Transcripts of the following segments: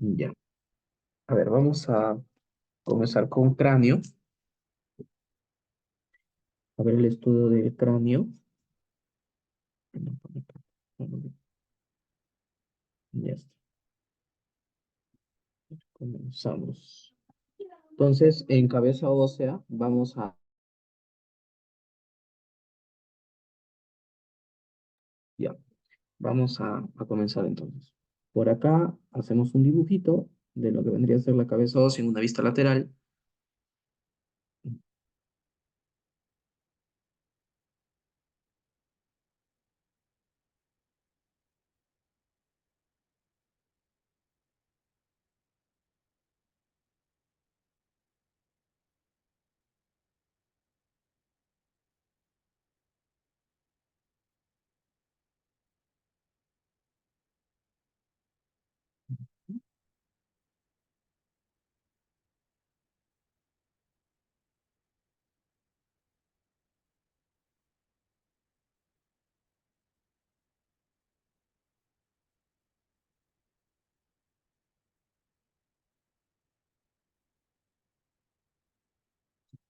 Ya. A ver, vamos a comenzar con cráneo. A ver el estudio del cráneo. Ya está. Comenzamos. Entonces, en cabeza ósea, ya, vamos a comenzar entonces. Por acá hacemos un dibujito de lo que vendría a ser la cabeza ósea en una vista lateral.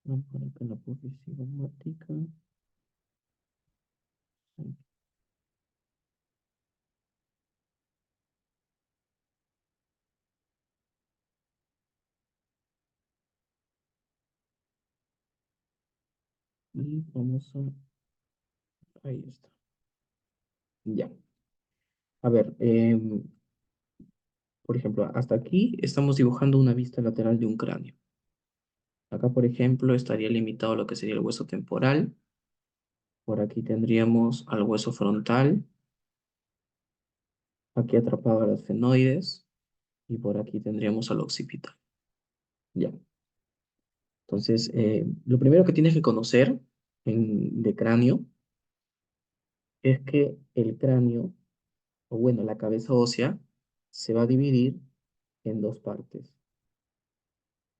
Vamos por acá en la posición óptica. Y ahí está. Ya. A ver, por ejemplo, hasta aquí estamos dibujando una vista lateral de un cráneo. Acá, por ejemplo, estaría limitado lo que sería el hueso temporal. Por aquí tendríamos al hueso frontal. Aquí atrapado al esfenoides. Y por aquí tendríamos al occipital. Ya. Entonces, lo primero que tienes que conocer de cráneo es que el cráneo, o bueno, la cabeza ósea, se va a dividir en dos partes.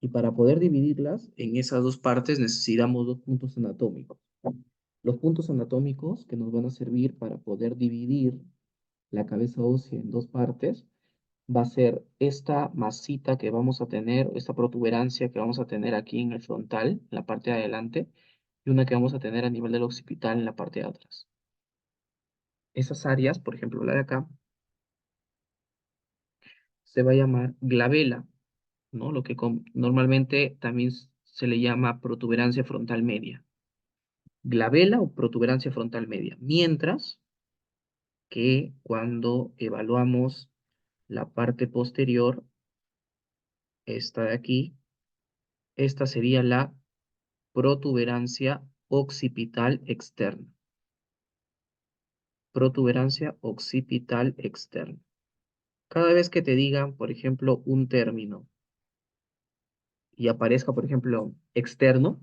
Y para poder dividirlas en esas dos partes necesitamos dos puntos anatómicos. Los puntos anatómicos que nos van a servir para poder dividir la cabeza ósea en dos partes va a ser esta masita que vamos a tener, esta protuberancia que vamos a tener aquí en el frontal, en la parte de adelante, y una que vamos a tener a nivel del occipital en la parte de atrás. Esas áreas, por ejemplo la de acá, se va a llamar glabela, ¿no? Lo que normalmente también se le llama protuberancia frontal media. Glabela o protuberancia frontal media. Mientras que cuando evaluamos la parte posterior, esta de aquí, esta sería la protuberancia occipital externa. Protuberancia occipital externa. Cada vez que te digan, por ejemplo, un término y aparezca, por ejemplo, externo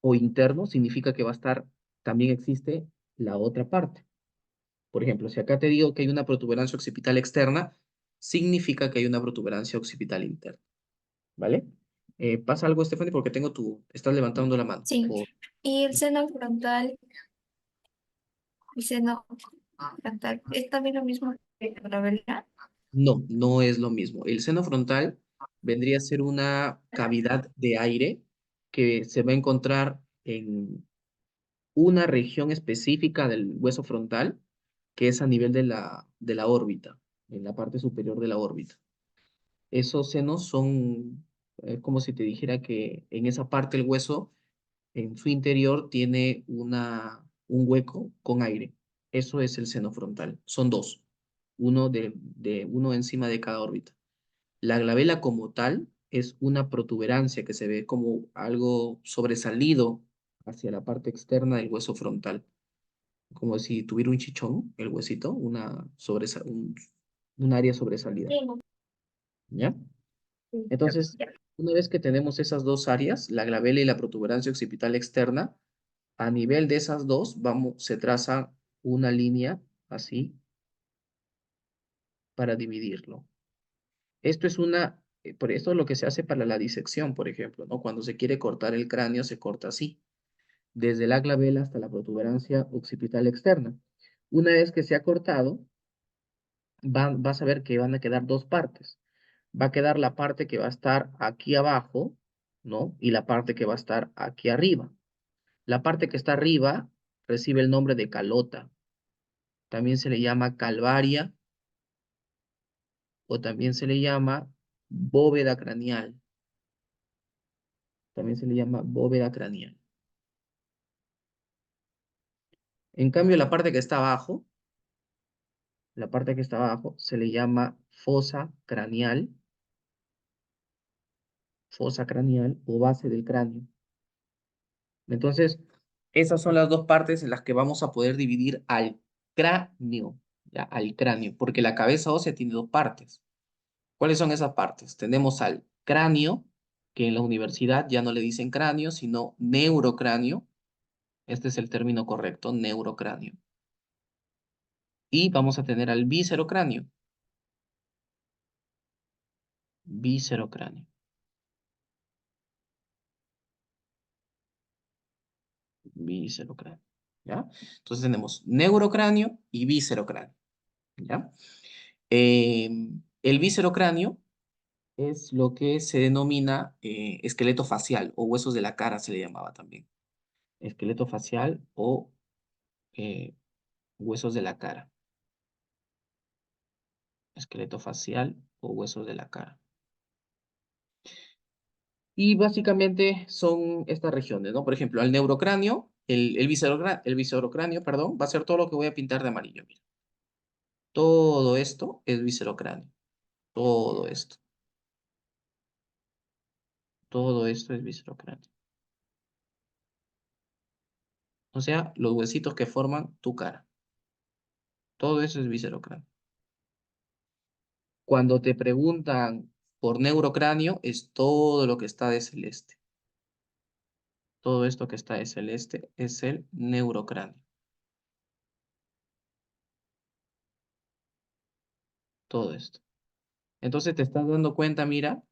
o interno, significa que va a estar, también existe la otra parte. Por ejemplo, si acá te digo que hay una protuberancia occipital externa, significa que hay una protuberancia occipital interna. ¿Vale? ¿Pasa algo, Stephanie? Porque estás levantando la mano. Sí, y el seno frontal, el seno frontal, ¿es también lo mismo que la verdad? No, no es lo mismo. El seno frontal vendría a ser una cavidad de aire que se va a encontrar en una región específica del hueso frontal, que es a nivel de la órbita, en la parte superior de la órbita. Esos senos son, como si te dijera que en esa parte del hueso, en su interior, tiene un hueco con aire. Eso es el seno frontal. Son dos, uno encima de cada órbita. La glabela como tal es una protuberancia que se ve como algo sobresalido hacia la parte externa del hueso frontal, como si tuviera un chichón, el huesito, un área sobresalida, Sí, ¿ya? sí, Entonces, ya. una vez que tenemos esas dos áreas, la glabela y la protuberancia occipital externa, a nivel de esas dos, se traza una línea así para dividirlo. Por esto es lo que se hace para la disección, por ejemplo, ¿no? Cuando se quiere cortar el cráneo, se corta así, desde la glabela hasta la protuberancia occipital externa. Una vez que se ha cortado, vas a ver que van a quedar dos partes. va a quedar la parte que va a estar aquí abajo, ¿no? Y la parte que va a estar aquí arriba. La parte que está arriba recibe el nombre de calota. También se le llama calvaria o también se le llama bóveda craneal. También se le llama bóveda craneal. En cambio, la parte que está abajo se le llama fosa craneal o base del cráneo. Entonces, esas son las dos partes en las que vamos a poder dividir al cráneo, ¿ya? Al cráneo, porque la cabeza ósea tiene dos partes. ¿Cuáles son esas partes? Tenemos al cráneo, que en la universidad ya no le dicen cráneo, sino neurocráneo. Este es el término correcto, neurocráneo. Y vamos a tener al viscerocráneo. Viscerocráneo. Viscerocráneo. ¿Ya? Entonces tenemos neurocráneo y viscerocráneo. ¿Ya? El viscerocráneo es lo que se denomina esqueleto facial o huesos de la cara se le llamaba también. Esqueleto facial o eh, huesos de la cara. Esqueleto facial o huesos de la cara. Y básicamente son estas regiones, ¿no? Por ejemplo, al neurocráneo, el viscerocráneo, perdón, va a ser todo lo que voy a pintar de amarillo. Mira. Todo esto es viscerocráneo. Todo esto. Todo esto es viscerocráneo. O sea, los huesitos que forman tu cara. Todo eso es viscerocráneo. Cuando te preguntan por neurocráneo, es todo lo que está de celeste. Todo esto que está de celeste es el neurocráneo. Todo esto. Entonces te estás dando cuenta, mira,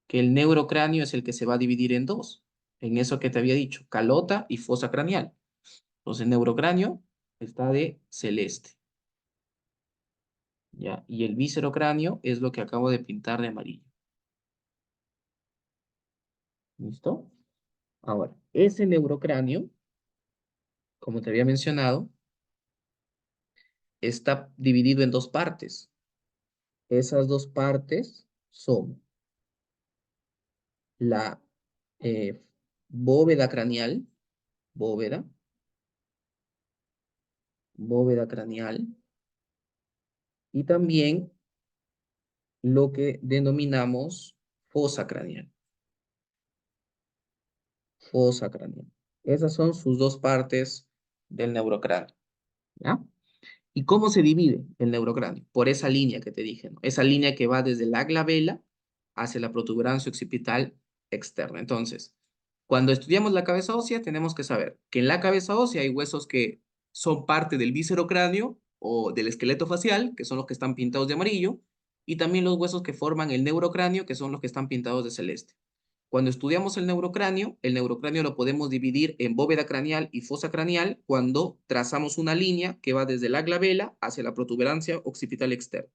que el neurocráneo es el que se va a dividir en dos. En eso que te había dicho, calota y fosa craneal. Entonces el neurocráneo está de celeste. ¿Ya? Y el viscerocráneo es lo que acabo de pintar de amarillo. ¿Listo? Ahora, ese neurocráneo, como te había mencionado, está dividido en dos partes. Esas dos partes son la eh, bóveda craneal, bóveda, bóveda craneal, y también lo que denominamos fosa craneal, fosa craneal. Esas son sus dos partes del neurocráneo, ¿ya? ¿Y cómo se divide el neurocráneo? Por esa línea que te dije, ¿no? Esa línea que va desde la glabela hacia la protuberancia occipital externa. Entonces, cuando estudiamos la cabeza ósea, tenemos que saber que en la cabeza ósea hay huesos que son parte del viscerocráneo o del esqueleto facial, que son los que están pintados de amarillo, y también los huesos que forman el neurocráneo, que son los que están pintados de celeste. Cuando estudiamos el neurocráneo lo podemos dividir en bóveda craneal y fosa craneal cuando trazamos una línea que va desde la glabela hacia la protuberancia occipital externa.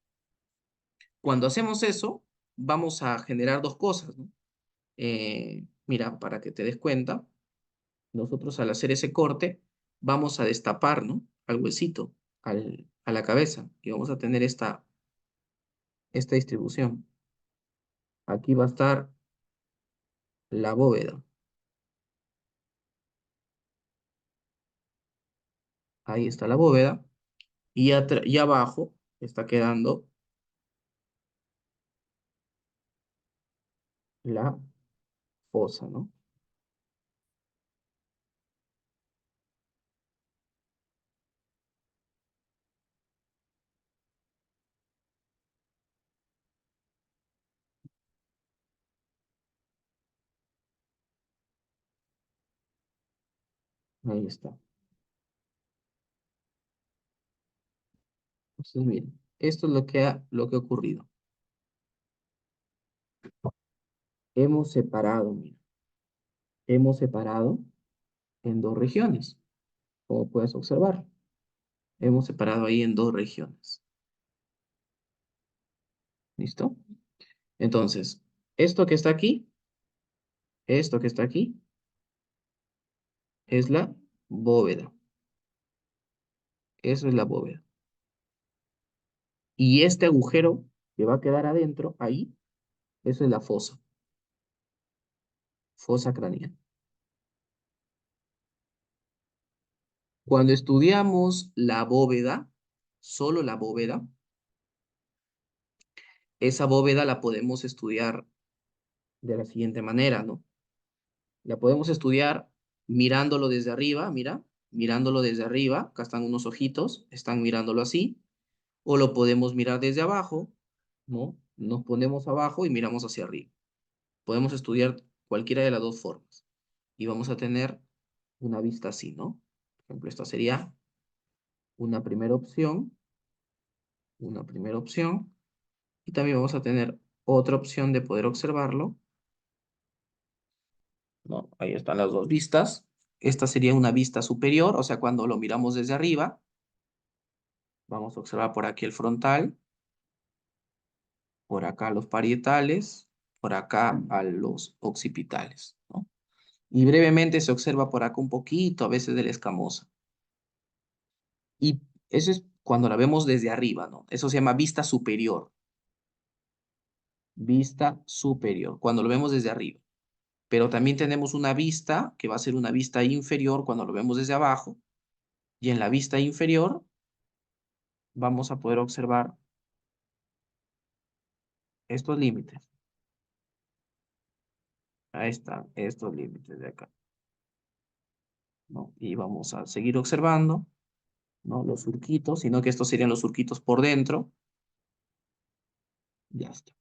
Cuando hacemos eso, vamos a generar dos cosas, ¿no? Mira, para que te des cuenta, nosotros al hacer ese corte vamos a destapar, ¿no? Al huesito, a la cabeza, y vamos a tener esta distribución. Aquí va a estar la bóveda. Ahí está la bóveda. Y abajo está quedando la fosa, ¿no? Ahí está. Entonces, miren, esto es lo que ha ocurrido. Mira, hemos separado en dos regiones, como puedes observar. Hemos separado ahí en dos regiones. ¿Listo? Entonces, esto que está aquí, esto que está aquí, es la bóveda. Eso es la bóveda. Y este agujero que va a quedar adentro, ahí, eso es la fosa. Fosa craneal. Cuando estudiamos la bóveda, solo la bóveda, esa bóveda la podemos estudiar de la siguiente manera, ¿no? La podemos estudiar mirándolo desde arriba, mira, mirándolo desde arriba, acá están unos ojitos, están mirándolo así, o lo podemos mirar desde abajo, ¿no? Nos ponemos abajo y miramos hacia arriba. Podemos estudiar cualquiera de las dos formas y vamos a tener una vista así, ¿no? Por ejemplo, esta sería una primera opción, una primera opción, y también vamos a tener otra opción de poder observarlo, ¿no? Ahí están las dos vistas. Esta sería una vista superior, o sea, cuando lo miramos desde arriba, vamos a observar por aquí el frontal, por acá los parietales, por acá a los occipitales, ¿no? Y brevemente se observa por acá un poquito, a veces de la escamosa. Y eso es cuando la vemos desde arriba, ¿no? Eso se llama vista superior. Vista superior, cuando lo vemos desde arriba. Pero también tenemos una vista que va a ser una vista inferior cuando lo vemos desde abajo. Y en la vista inferior vamos a poder observar estos límites. Ahí están estos límites de acá, ¿no? Y vamos a seguir observando, ¿no? Los surquitos, sino que estos serían los surquitos por dentro. Ya está.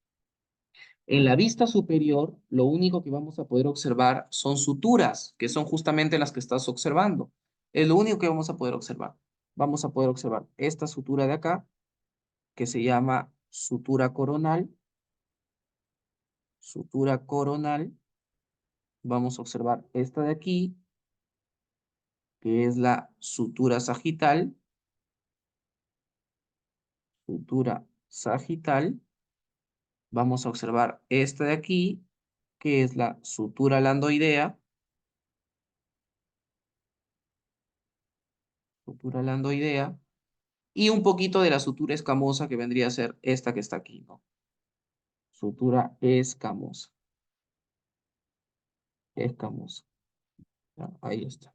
En la vista superior, lo único que vamos a poder observar son suturas, que son justamente las que estás observando. Es lo único que vamos a poder observar. Vamos a poder observar esta sutura de acá, que se llama sutura coronal. Sutura coronal. Vamos a observar esta de aquí, que es la sutura sagital. Sutura sagital. Vamos a observar esta de aquí, que es la sutura landoidea. Sutura landoidea. Y un poquito de la sutura escamosa que vendría a ser esta que está aquí, ¿no? Sutura escamosa. Escamosa. ¿Ya? Ahí está.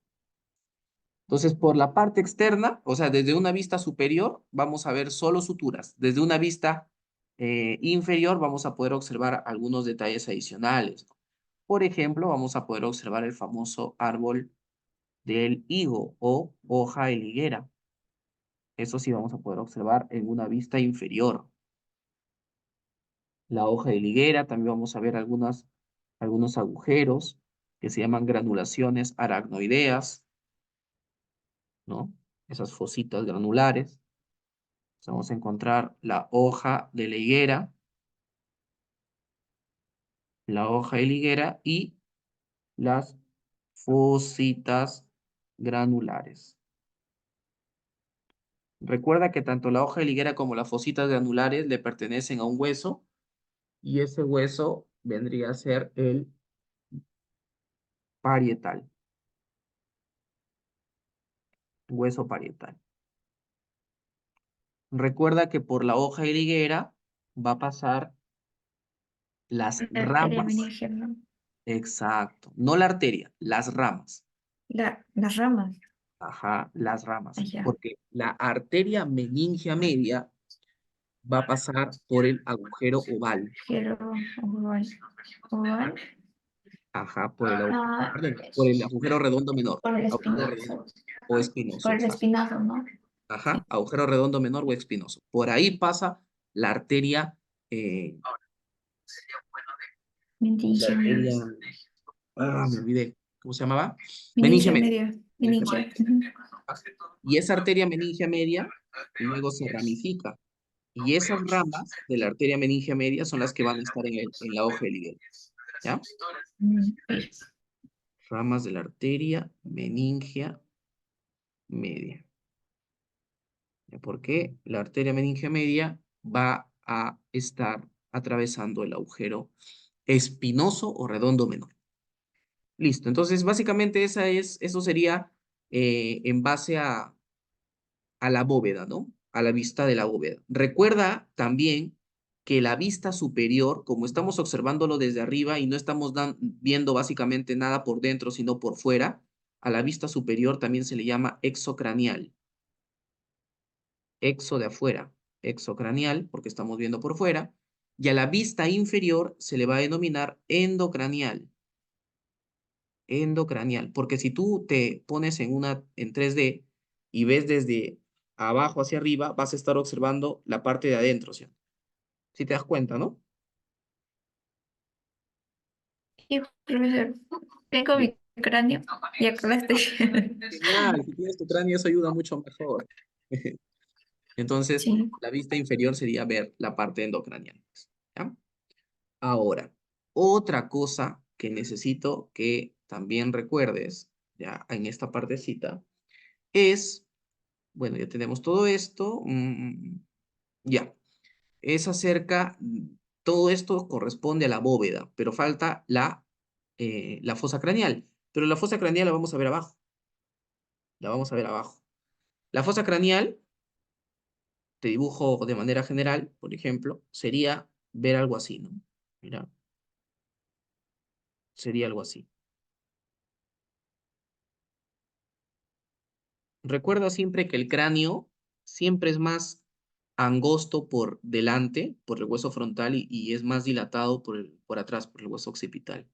Entonces, por la parte externa, o sea, desde una vista superior, vamos a ver solo suturas. Desde una vista inferior, vamos a poder observar algunos detalles adicionales, ¿no? Por ejemplo, vamos a poder observar el famoso árbol del higo o hoja de higuera. Eso sí vamos a poder observar en una vista inferior. La hoja de higuera, también vamos a ver algunos agujeros que se llaman granulaciones aracnoideas, ¿no? Esas fositas granulares. Entonces vamos a encontrar la hoja de la higuera y las fositas granulares. Recuerda que tanto la hoja de la higuera como las fositas granulares le pertenecen a un hueso y ese hueso vendría a ser el parietal, hueso parietal. Recuerda que por la hoja de la higuera va a pasar las La arteria ramas, meningia, ¿no? exacto, no la arteria, las ramas, Las ramas, ajá, las ramas, allá. porque la arteria meningia media va a pasar por el agujero oval, Quiero oval. Oval. ajá, por el, Ah, perdón, por el agujero redondo menor, por el agujero redondo espinazo. o Por espinoso, el exacto, espinazo, ¿no? ajá, agujero redondo menor o espinoso. Por ahí pasa la arteria, la Meningia media. arteria, me olvidé, ¿cómo se llamaba? Meningia Meningia media. media. Meningia Meningia. media. Y esa arteria meningia media luego se ramifica. Y esas ramas de la arteria meningia media son las que van a estar en la hoja de higuera. ¿Ya? Ramas de la arteria meningia media. ¿Ya? ¿Por qué? La arteria meningia media va a estar atravesando el agujero espinoso o redondo menor. Listo, entonces básicamente eso sería en base a la bóveda, ¿no? A la vista de la bóveda. Recuerda también que la vista superior, como estamos observándolo desde arriba y no estamos viendo básicamente nada por dentro, sino por fuera, a la vista superior también se le llama exocranial. Exo de afuera, exocranial, porque estamos viendo por fuera, y a la vista inferior se le va a denominar endocranial. Endocranial, porque si tú te pones en 3D y ves desde abajo hacia arriba, vas a estar observando la parte de adentro, ¿sí? Si te das cuenta, ¿no? Y profesor, tengo Bien. mi cráneo y acá la estoy viendo. Genial, si tienes tu cráneo, eso ayuda mucho mejor. Entonces, Sí. la vista inferior sería ver la parte endocranial. ¿Ya? Ahora, otra cosa que necesito que también recuerdes, ya en esta partecita, es, bueno, ya tenemos todo esto, ya, es acerca, todo esto corresponde a la bóveda, pero falta la fosa craneal. Pero la fosa craneal la vamos a ver abajo, la vamos a ver abajo. La fosa craneal, te dibujo de manera general, por ejemplo, sería ver algo así, ¿no? Mira, sería algo así. Recuerda siempre que el cráneo siempre es más angosto por delante, por el hueso frontal, y es más dilatado por atrás, por el hueso occipital.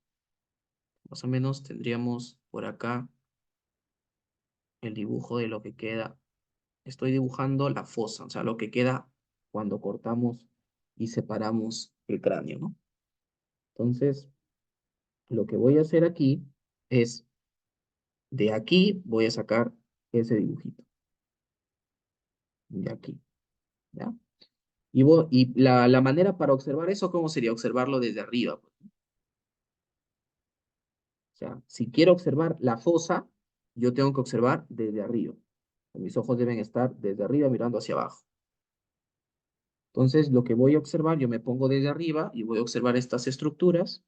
Más o menos tendríamos por acá el dibujo de lo que queda. Estoy dibujando la fosa, o sea, lo que queda cuando cortamos y separamos el cráneo, ¿no? Entonces, lo que voy a hacer aquí es, de aquí voy a sacar ese dibujito, de aquí, ¿ya? Y la manera para observar eso, ¿cómo sería? Observarlo desde arriba, pues. O sea, si quiero observar la fosa, yo tengo que observar desde arriba. Mis ojos deben estar desde arriba mirando hacia abajo. Entonces, lo que voy a observar, yo me pongo desde arriba y voy a observar estas estructuras.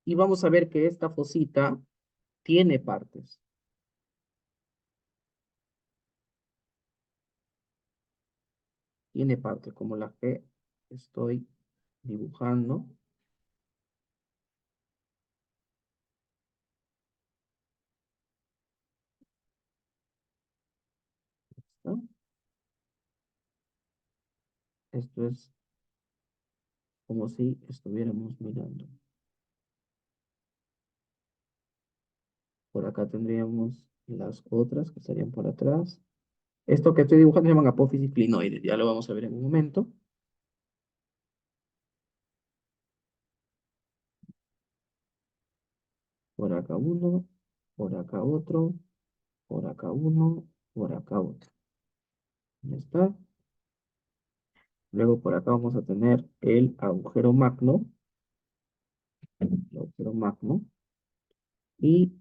Y vamos a ver que esta fosita tiene partes. Tiene partes como las que estoy dibujando. ¿No? Esto es como si estuviéramos mirando. Por acá tendríamos las otras que estarían por atrás. Esto que estoy dibujando se llaman apófisis clinoides. Ya lo vamos a ver en un momento. Por acá uno, por acá otro, por acá uno, por acá otro. Ya está. Luego por acá vamos a tener el agujero magno. El agujero magno. Y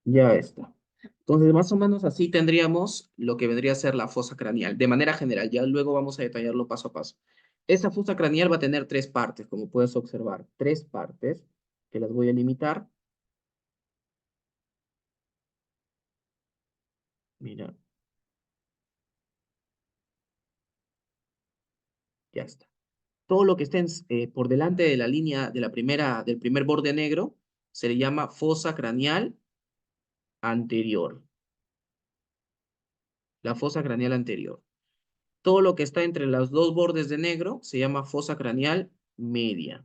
ya está. Entonces, más o menos así tendríamos lo que vendría a ser la fosa craneal, de manera general. Ya luego vamos a detallarlo paso a paso. Esa fosa craneal va a tener tres partes, como puedes observar. Tres partes que las voy a limitar. Mira, ya está. Todo lo que esté por delante de la línea de del primer borde negro se le llama fosa craneal anterior. La fosa craneal anterior. Todo lo que está entre los dos bordes de negro se llama fosa craneal media.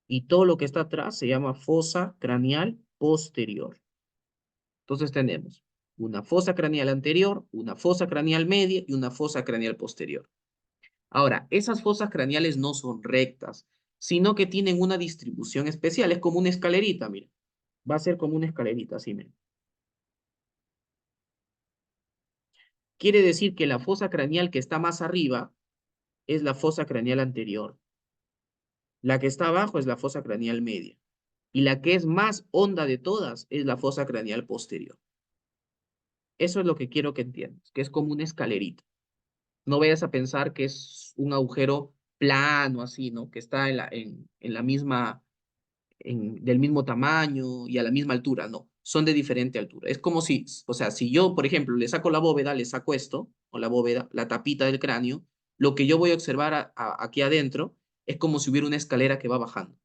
Y todo lo que está atrás se llama fosa craneal posterior. Entonces tenemos una fosa craneal anterior, una fosa craneal media y una fosa craneal posterior. Ahora, esas fosas craneales no son rectas, sino que tienen una distribución especial. Es como una escalerita, mira. Va a ser como una escalerita, así, mira. Quiere decir que la fosa craneal que está más arriba es la fosa craneal anterior. La que está abajo es la fosa craneal media. Y la que es más honda de todas es la fosa craneal posterior. Eso es lo que quiero que entiendas, que es como una escalerita. No vayas a pensar que es un agujero plano, así, ¿no? Que está en la misma, del mismo tamaño y a la misma altura, no. Son de diferente altura. Es como si, o sea, si yo, por ejemplo, le saco la bóveda, le saco esto, o la bóveda, la tapita del cráneo, lo que yo voy a observar aquí adentro es como si hubiera una escalera que va bajando,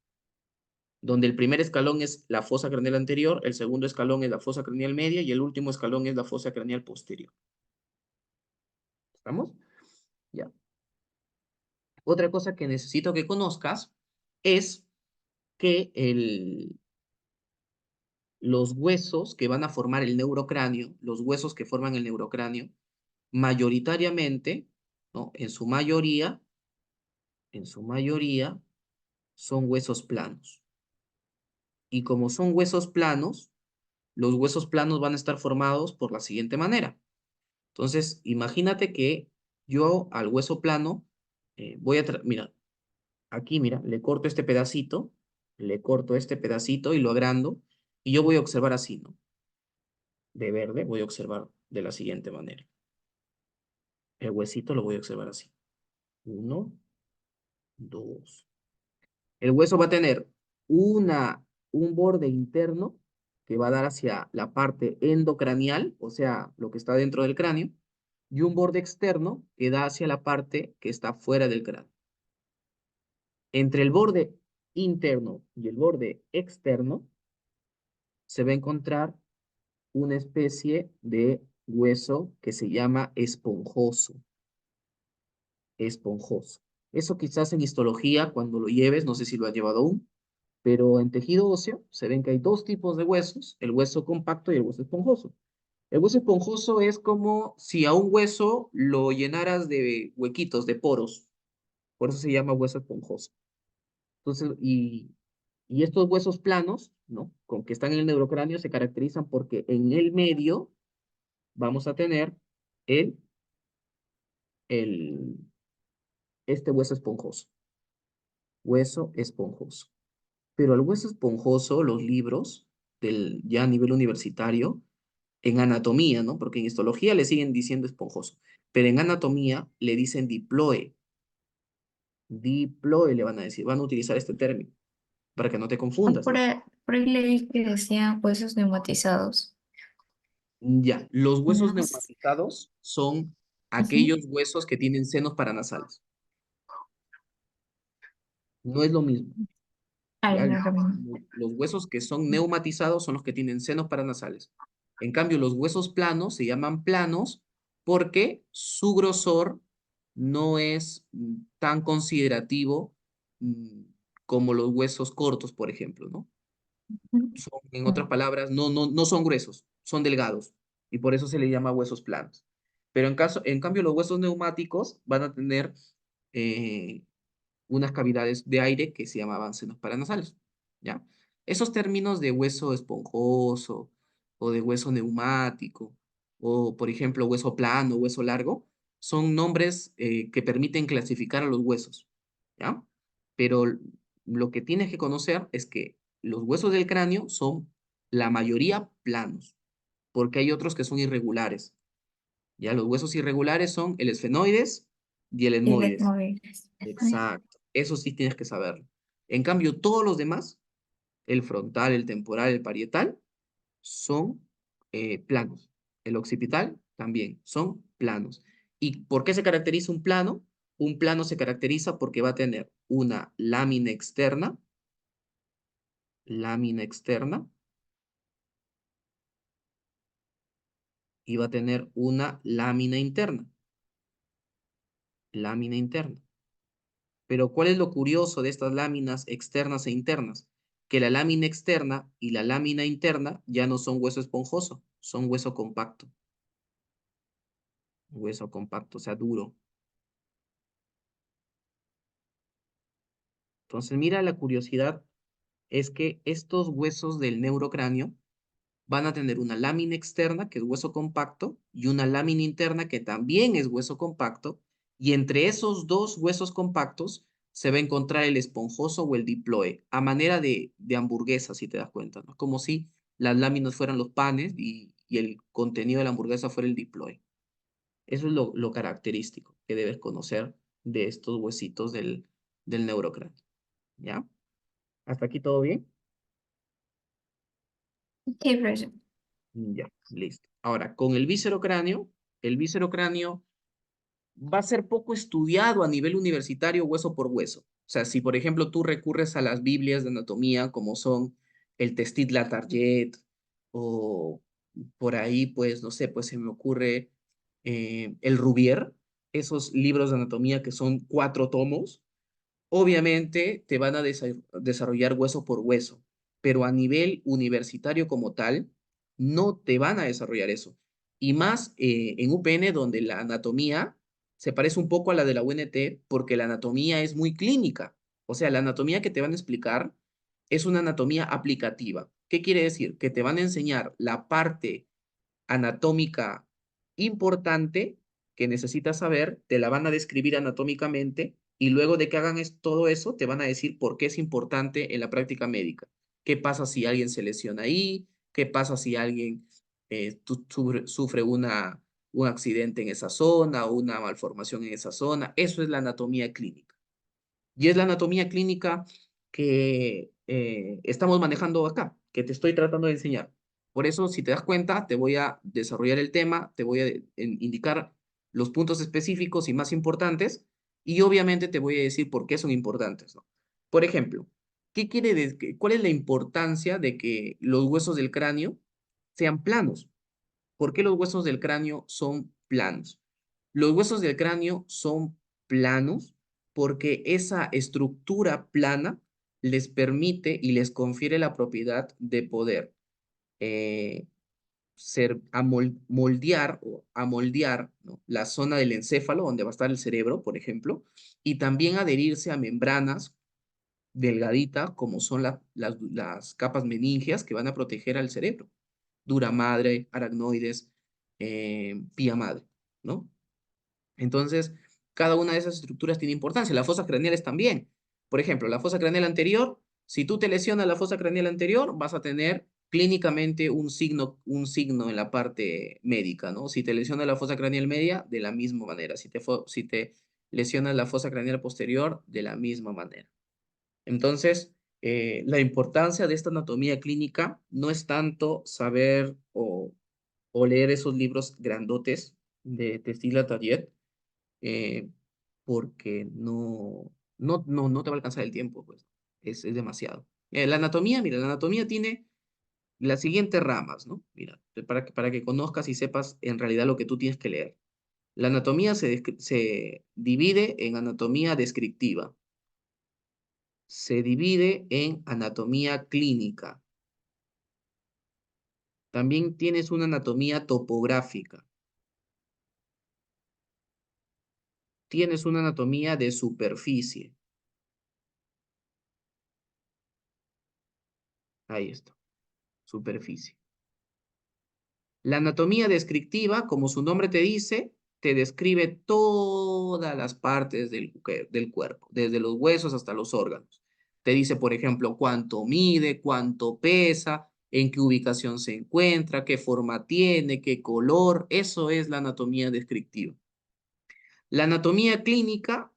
donde el primer escalón es la fosa craneal anterior, el segundo escalón es la fosa craneal media y el último escalón es la fosa craneal posterior. ¿Estamos? Ya. Otra cosa que necesito que conozcas es que los huesos que van a formar el neurocráneo, los huesos que forman el neurocráneo, mayoritariamente, ¿no? En su mayoría, son huesos planos. Y como son huesos planos, los huesos planos van a estar formados por la siguiente manera. Entonces, imagínate que yo al hueso plano mira, aquí, mira, le corto este pedacito, le corto este pedacito y lo agrando, y yo voy a observar así, ¿no? De verde, voy a observar de la siguiente manera. El huesito lo voy a observar así. Uno, dos. El hueso va a tener un borde interno que va a dar hacia la parte endocranial, o sea, lo que está dentro del cráneo, y un borde externo que da hacia la parte que está fuera del cráneo. Entre el borde interno y el borde externo se va a encontrar una especie de hueso que se llama esponjoso. Esponjoso. Eso quizás en histología, cuando lo lleves, no sé si lo has llevado aún, pero en tejido óseo se ven que hay dos tipos de huesos, el hueso compacto y el hueso esponjoso. El hueso esponjoso es como si a un hueso lo llenaras de huequitos, de poros, por eso se llama hueso esponjoso. Entonces, y estos huesos planos, ¿no? Con que están en el neurocráneo, se caracterizan porque en el medio vamos a tener el, el, este hueso esponjoso. Hueso esponjoso. Pero al hueso esponjoso, los libros, ya a nivel universitario, en anatomía, ¿no? Porque en histología le siguen diciendo esponjoso, pero en anatomía le dicen diploe. Diploe le van a decir, van a utilizar este término para que no te confundas. Por ahí leí que decían huesos neumatizados. Ya, los huesos No. neumatizados son Ujú. aquellos huesos que tienen senos paranasales. No es lo mismo. Ay, ¿Ya? no, no, no. Los huesos que son neumatizados son los que tienen senos paranasales. En cambio, los huesos planos se llaman planos porque su grosor no es tan considerativo mm, como los huesos cortos, por ejemplo, ¿no? Son, en otras palabras, no son gruesos, son delgados y por eso se le llama huesos planos. Pero en cambio, los huesos neumáticos van a tener eh, unas cavidades de aire que se llamaban senos paranasales, ¿ya? Esos términos de hueso esponjoso o de hueso neumático o, por ejemplo, hueso plano, hueso largo, son nombres que permiten clasificar a los huesos, ¿ya? Pero lo que tienes que conocer es que los huesos del cráneo son la mayoría planos, porque hay otros que son irregulares, ¿ya? Los huesos irregulares son el esfenoides y el Y les etmoides. móviles. Exacto, eso sí tienes que saberlo. En cambio, todos los demás, el frontal, el temporal, el parietal, son planos. El occipital también son planos. ¿Y por qué se caracteriza un plano? Un plano se caracteriza porque va a tener una lámina externa, y va a tener una lámina interna. Pero ¿cuál es lo curioso de estas láminas externas e internas? Que la lámina externa y la lámina interna ya no son hueso esponjoso, son hueso compacto, o sea, duro. Entonces, mira, la curiosidad es que estos huesos del neurocráneo van a tener una lámina externa, que es hueso compacto, y una lámina interna, que también es hueso compacto, y entre esos dos huesos compactos se va a encontrar el esponjoso o el diploe, a manera de hamburguesa, si te das cuenta, ¿no? Como si las láminas fueran los panes y el contenido de la hamburguesa fuera el diploe. Eso es lo característico. que debes conocer de estos huesitos del neurocráneo. ¿Ya? ¿Hasta aquí todo bien? Sí, profesor. Ya, listo. Ahora, con el viscerocráneo va a ser poco estudiado a nivel universitario hueso por hueso. O sea, si por ejemplo tú recurres a las Biblias de anatomía como son el Testit-Latarjet o por ahí, pues, no sé, pues se me ocurre el Rubier, esos libros de anatomía que son 4 tomos, obviamente te van a desarrollar hueso por hueso, pero a nivel universitario como tal, no te van a desarrollar eso. Y más en UPN, donde la anatomía se parece un poco a la de la UNT, porque la anatomía es muy clínica. O sea, la anatomía que te van a explicar es una anatomía aplicativa. ¿Qué quiere decir? Que te van a enseñar la parte anatómica importante que necesitas saber, te la van a describir anatómicamente y luego de que hagan todo eso, te van a decir por qué es importante en la práctica médica. ¿Qué pasa si alguien se lesiona ahí? ¿Qué pasa si alguien sufre un accidente en esa zona o una malformación en esa zona? Eso es la anatomía clínica. Y es la anatomía clínica que estamos manejando acá, que te estoy tratando de enseñar. Por eso, si te das cuenta, te voy a desarrollar el tema, te voy a indicar los puntos específicos y más importantes, y obviamente te voy a decir por qué son importantes, ¿no? Por ejemplo, ¿cuál es la importancia de que los huesos del cráneo sean planos? ¿Por qué los huesos del cráneo son planos? Los huesos del cráneo son planos porque esa estructura plana les permite y les confiere la propiedad de poder eh, moldear o amoldear, ¿no?, la zona del encéfalo donde va a estar el cerebro, por ejemplo, y también adherirse a membranas delgaditas como son las capas meníngeas que van a proteger al cerebro, dura madre, aracnoides, pía madre, ¿no? Entonces, cada una de esas estructuras tiene importancia. Las fosas craneales también. Por ejemplo, la fosa craneal anterior, si tú te lesionas la fosa craneal anterior, vas a tener clínicamente un signo en la parte médica, ¿no? Si te lesionas la fosa craneal media, de la misma manera. Si te lesionas la fosa craneal posterior, de la misma manera. Entonces, la importancia de esta anatomía clínica no es tanto saber o leer esos libros grandotes de Testila Target, eh, porque no te va a alcanzar el tiempo, pues. Es demasiado. La anatomía, mira, la anatomía tiene las siguientes ramas, ¿no? Mira, para que conozcas y sepas en realidad lo que tú tienes que leer. La anatomía se divide en anatomía descriptiva, se divide en anatomía clínica. También tienes una anatomía topográfica. Tienes una anatomía de superficie. Ahí está, superficie. La anatomía descriptiva, como su nombre te dice, te describe todas las partes del cuerpo, desde los huesos hasta los órganos. Te dice, por ejemplo, cuánto mide, cuánto pesa, en qué ubicación se encuentra, qué forma tiene, qué color. Eso es la anatomía descriptiva. La anatomía clínica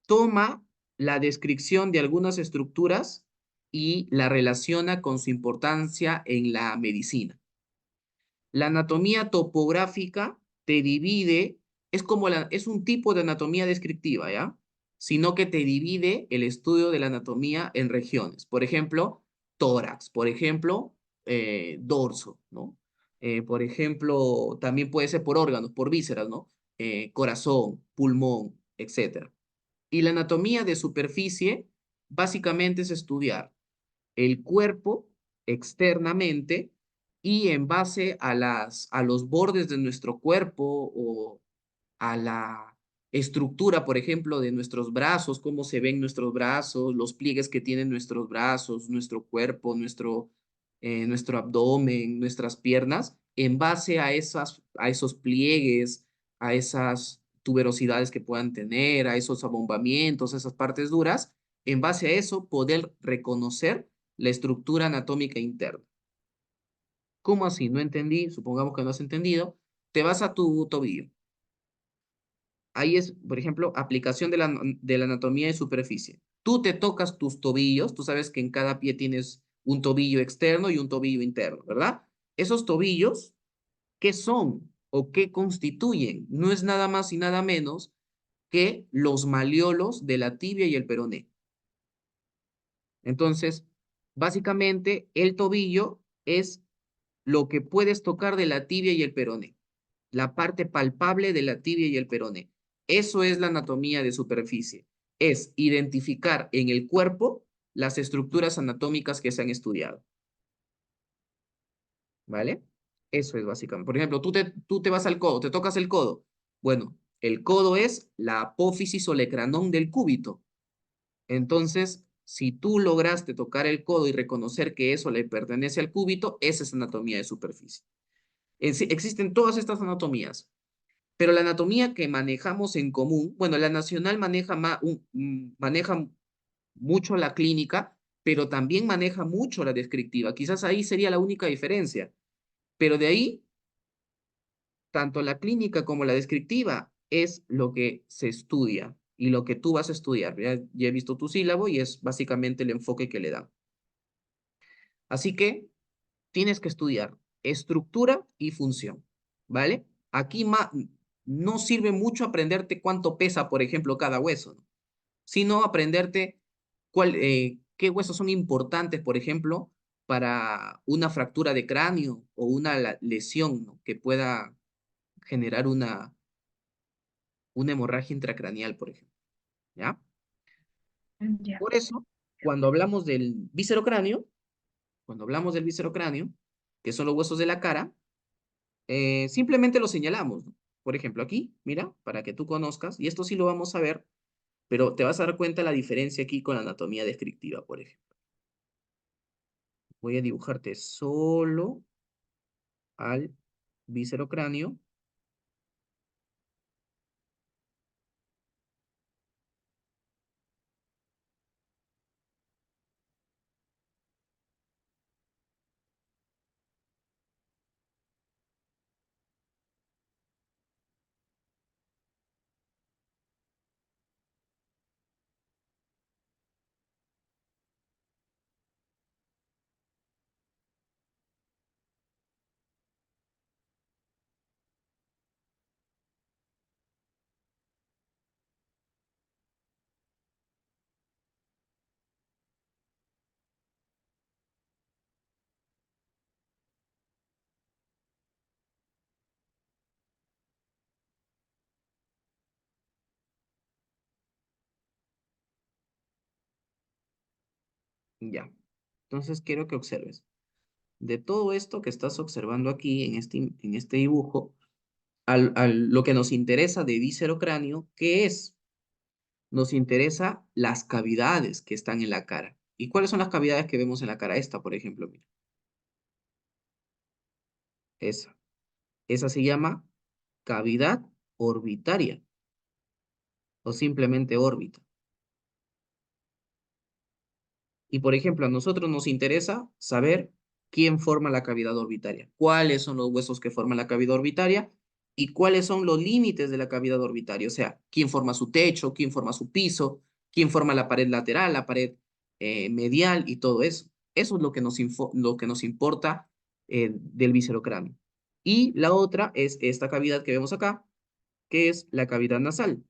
toma la descripción de algunas estructuras y la relaciona con su importancia en la medicina. La anatomía topográfica te divide, es un tipo de anatomía descriptiva, ¿ya? Sino que te divide el estudio de la anatomía en regiones. Por ejemplo, tórax, por ejemplo, dorso, ¿no? Por ejemplo, también puede ser por órganos, por vísceras, ¿no? Corazón, pulmón, etcétera. Y la anatomía de superficie básicamente es estudiar el cuerpo externamente y en base a los bordes de nuestro cuerpo o a la estructura, por ejemplo, de nuestros brazos, cómo se ven nuestros brazos, los pliegues que tienen nuestros brazos, nuestro cuerpo, nuestro abdomen, nuestras piernas, en base a esos pliegues, a esas tuberosidades que puedan tener, a esos abombamientos, esas partes duras, en base a eso poder reconocer la estructura anatómica interna. ¿Cómo así? No entendí, supongamos que no has entendido, te vas a tu tobillo. ahí es, por ejemplo, aplicación de la anatomía de superficie. Tú te tocas tus tobillos, tú sabes que en cada pie tienes un tobillo externo y un tobillo interno, ¿verdad? Esos tobillos, ¿qué son o qué constituyen? No es nada más y nada menos que los malleolos de la tibia y el peroné. Entonces, básicamente, el tobillo es lo que puedes tocar de la tibia y el peroné, la parte palpable de la tibia y el peroné. Eso es la anatomía de superficie. Es identificar en el cuerpo las estructuras anatómicas que se han estudiado. ¿Vale? Eso es básicamente. Por ejemplo, tú te vas al codo, te tocas el codo. Bueno, el codo es la apófisis o el ecranón del cúbito. Entonces, si tú lograste tocar el codo y reconocer que eso le pertenece al cúbito, esa es anatomía de superficie. Existen todas estas anatomías, pero la anatomía que manejamos en común, bueno, la nacional maneja mucho la clínica, pero también maneja mucho la descriptiva. Quizás ahí sería la única diferencia. Pero de ahí, tanto la clínica como la descriptiva es lo que se estudia y lo que tú vas a estudiar. Ya he visto tu sílabo y es básicamente el enfoque que le dan. Así que tienes que estudiar estructura y función, ¿vale? Aquí no sirve mucho aprenderte cuánto pesa, por ejemplo, cada hueso, ¿no? Sino aprenderte qué huesos son importantes, por ejemplo, para una fractura de cráneo o una lesión, ¿no? Que pueda generar una hemorragia intracraneal, por ejemplo, ¿ya? Ya. Por eso, cuando hablamos del viscerocráneo, que son los huesos de la cara, simplemente lo señalamos, ¿no? Por ejemplo, aquí, mira, para que tú conozcas, y esto sí lo vamos a ver, pero te vas a dar cuenta la diferencia aquí con la anatomía descriptiva, por ejemplo. Voy a dibujarte solo al viscerocráneo, ya. Entonces quiero que observes. De todo esto que estás observando aquí en este dibujo, lo que nos interesa de viscerocráneo, ¿qué es? Nos interesa las cavidades que están en la cara. ¿Y cuáles son las cavidades que vemos en la cara? Esta, por ejemplo, mira. Esa. Esa se llama cavidad orbitaria o simplemente órbita. Y por ejemplo, a nosotros nos interesa saber quién forma la cavidad orbitaria, cuáles son los huesos que forman la cavidad orbitaria y cuáles son los límites de la cavidad orbitaria, o sea, quién forma su techo, quién forma su piso, quién forma la pared lateral, la pared medial y todo eso. Eso es lo que nos importa del viscerocráneo. Y la otra es esta cavidad que vemos acá, que es la cavidad nasal.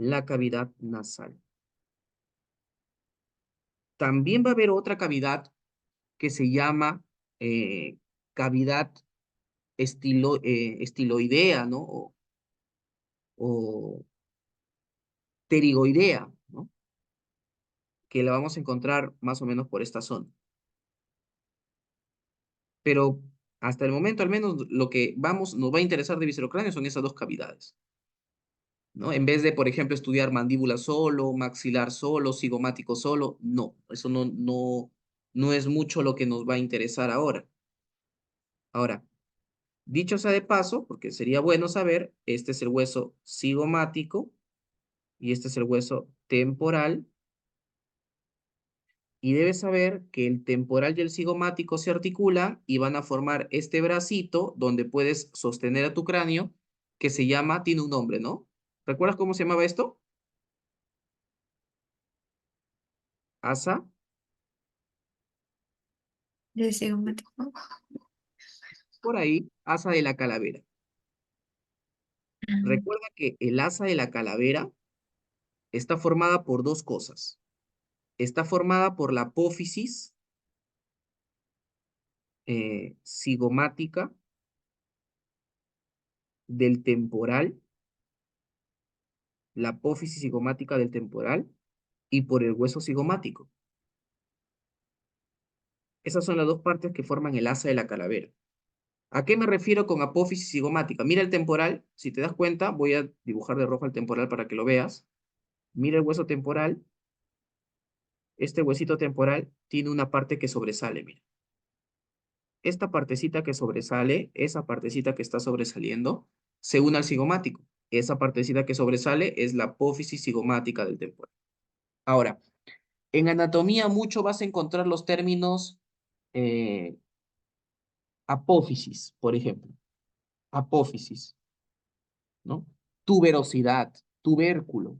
La cavidad nasal. También va a haber otra cavidad que se llama eh, cavidad estiloidea, ¿no? O pterigoidea, ¿no? Que la vamos a encontrar más o menos por esta zona. Pero hasta el momento, al menos, lo que nos va a interesar de viscerocráneo son esas dos cavidades, ¿no? En vez de, por ejemplo, estudiar mandíbula solo, maxilar solo, cigomático solo, no, eso no es mucho lo que nos va a interesar ahora. Ahora, dicho sea de paso, porque sería bueno saber, este es el hueso cigomático y este es el hueso temporal. Y debes saber que el temporal y el cigomático se articulan y van a formar este bracito donde puedes sostener a tu cráneo, que se llama, tiene un nombre, ¿no? ¿Recuerdas cómo se llamaba esto? Asa. De cigomático. Por ahí, asa de la calavera. Recuerda que el asa de la calavera está formada por dos cosas. Está formada por la apófisis cigomática del temporal, la apófisis cigomática del temporal y por el hueso cigomático. Esas son las dos partes que forman el asa de la calavera. ¿A qué me refiero con apófisis cigomática? Mira el temporal, si te das cuenta, voy a dibujar de rojo el temporal para que lo veas. Mira el hueso temporal, este huesito temporal tiene una parte que sobresale, mira. Esta partecita que sobresale, esa partecita que está sobresaliendo, se une al cigomático. Esa partecita que sobresale es la apófisis cigomática del temporal. Ahora, en anatomía mucho vas a encontrar los términos eh, apófisis, por ejemplo. Apófisis, ¿no? Tuberosidad, tubérculo.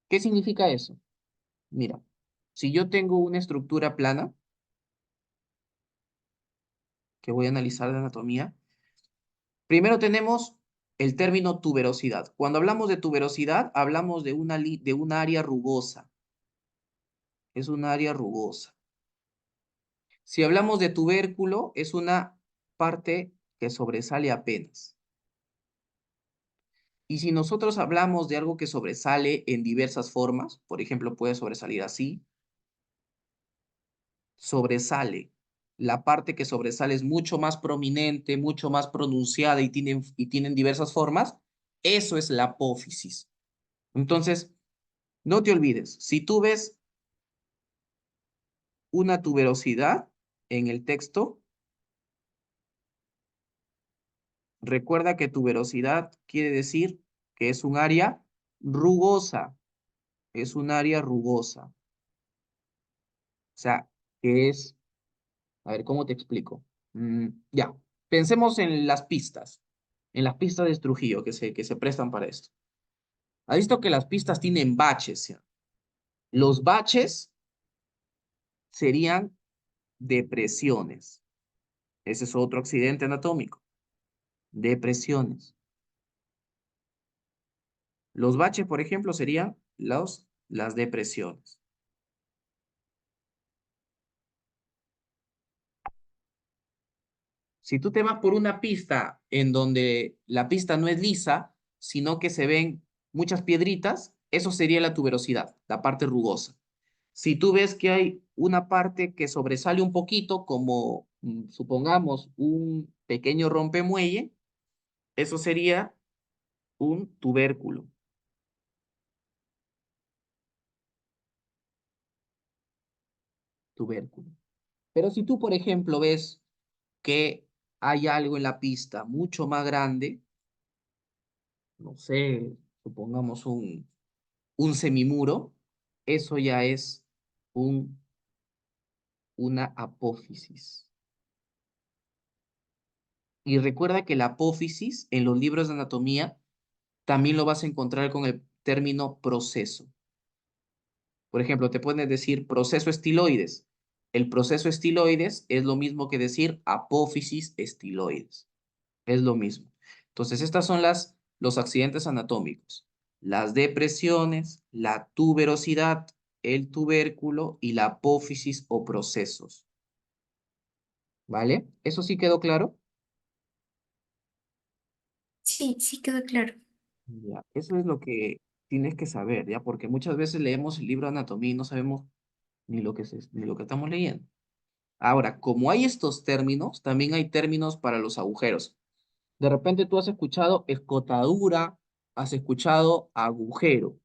¿Qué significa eso? Mira, si yo tengo una estructura plana, que voy a analizar de anatomía, primero tenemos el término tuberosidad. Cuando hablamos de tuberosidad, hablamos de un área rugosa. Es un área rugosa. Si hablamos de tubérculo, es una parte que sobresale apenas. Y si nosotros hablamos de algo que sobresale en diversas formas, por ejemplo, puede sobresalir así, sobresale. La parte que sobresale es mucho más prominente, mucho más pronunciada y tienen diversas formas. Eso es la apófisis. Entonces, no te olvides, si tú ves una tuberosidad en el texto, recuerda que tuberosidad quiere decir que es un área rugosa, es un área rugosa. O sea, que es, a ver, ¿cómo te explico? Ya, pensemos en las pistas de Trujillo que se prestan para esto. ¿Has visto que las pistas tienen baches? ¿Ya? Los baches serían depresiones. Ese es otro accidente anatómico. Depresiones. Los baches, por ejemplo, serían las depresiones. Si tú te vas por una pista en donde la pista no es lisa, sino que se ven muchas piedritas, eso sería la tuberosidad, la parte rugosa. Si tú ves que hay una parte que sobresale un poquito, como supongamos un pequeño rompemuelle, eso sería un tubérculo. Tubérculo. Pero si tú, por ejemplo, ves que hay algo en la pista mucho más grande, no sé, supongamos un semimuro, eso ya es un, una apófisis. Y recuerda que la apófisis en los libros de anatomía también lo vas a encontrar con el término proceso. Por ejemplo, te pueden decir proceso estiloides. El proceso estiloides es lo mismo que decir apófisis estiloides. Es lo mismo. Entonces, estas son los accidentes anatómicos. Las depresiones, la tuberosidad, el tubérculo y la apófisis o procesos. ¿Vale? ¿Eso sí quedó claro? Sí, sí quedó claro. Ya, eso es lo que tienes que saber, ¿ya? Porque muchas veces leemos el libro de anatomía y no sabemos ni lo que estamos leyendo. Ahora, como hay estos términos, también hay términos para los agujeros. De repente tú has escuchado escotadura, has escuchado agujero,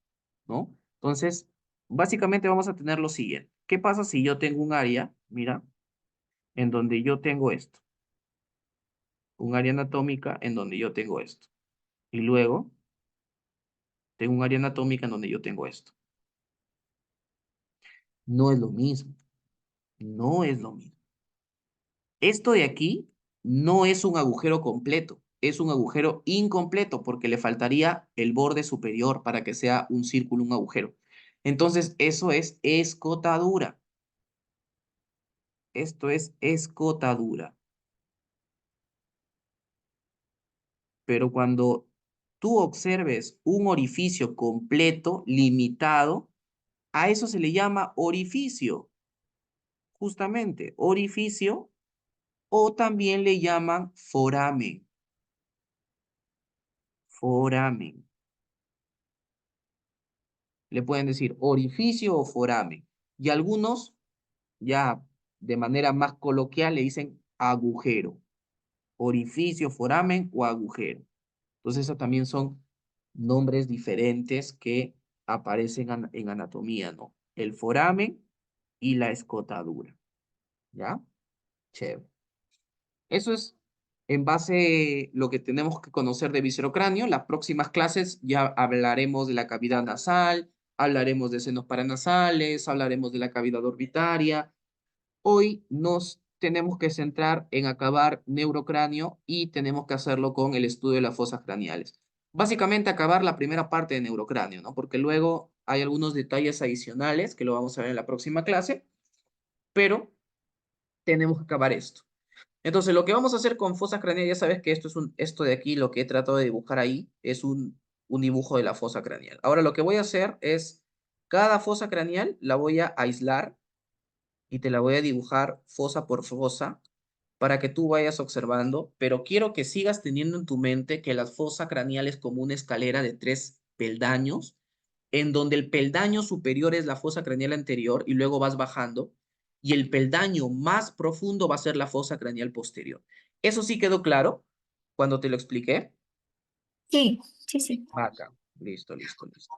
¿no? Entonces, básicamente vamos a tener lo siguiente. ¿Qué pasa si yo tengo un área, mira, en donde yo tengo esto? Un área anatómica en donde yo tengo esto. Y luego tengo un área anatómica en donde yo tengo esto. No es lo mismo. No es lo mismo. Esto de aquí no es un agujero completo, es un agujero incompleto porque le faltaría el borde superior para que sea un círculo, un agujero. Entonces, eso es escotadura. Esto es escotadura. Pero cuando tú observes un orificio completo, limitado, a eso se le llama orificio, justamente, orificio, o también le llaman foramen, foramen. Le pueden decir orificio o foramen. Y algunos, ya de manera más coloquial, le dicen agujero, orificio, foramen o agujero. Entonces, esos también son nombres diferentes que aparecen en anatomía, ¿no? El foramen y la escotadura, ¿ya? Chévere. Eso es en base lo que tenemos que conocer de viscerocráneo. Las próximas clases ya hablaremos de la cavidad nasal, hablaremos de senos paranasales, hablaremos de la cavidad orbitaria. Hoy nos tenemos que centrar en acabar neurocráneo y tenemos que hacerlo con el estudio de las fosas craneales. Básicamente acabar la primera parte de neurocráneo, ¿no? Porque luego hay algunos detalles adicionales que lo vamos a ver en la próxima clase, pero tenemos que acabar esto. Entonces, lo que vamos a hacer con fosa craneal, ya sabes que esto de aquí, lo que he tratado de dibujar ahí, es un dibujo de la fosa craneal. Ahora, lo que voy a hacer es, cada fosa craneal la voy a aislar y te la voy a dibujar fosa por fosa para que tú vayas observando, pero quiero que sigas teniendo en tu mente que la fosa craneal es como una escalera de 3 peldaños, en donde el peldaño superior es la fosa craneal anterior y luego vas bajando, y el peldaño más profundo va a ser la fosa craneal posterior. ¿Eso sí quedó claro cuando te lo expliqué? Sí, sí, sí. Acá. Listo, listo, listo.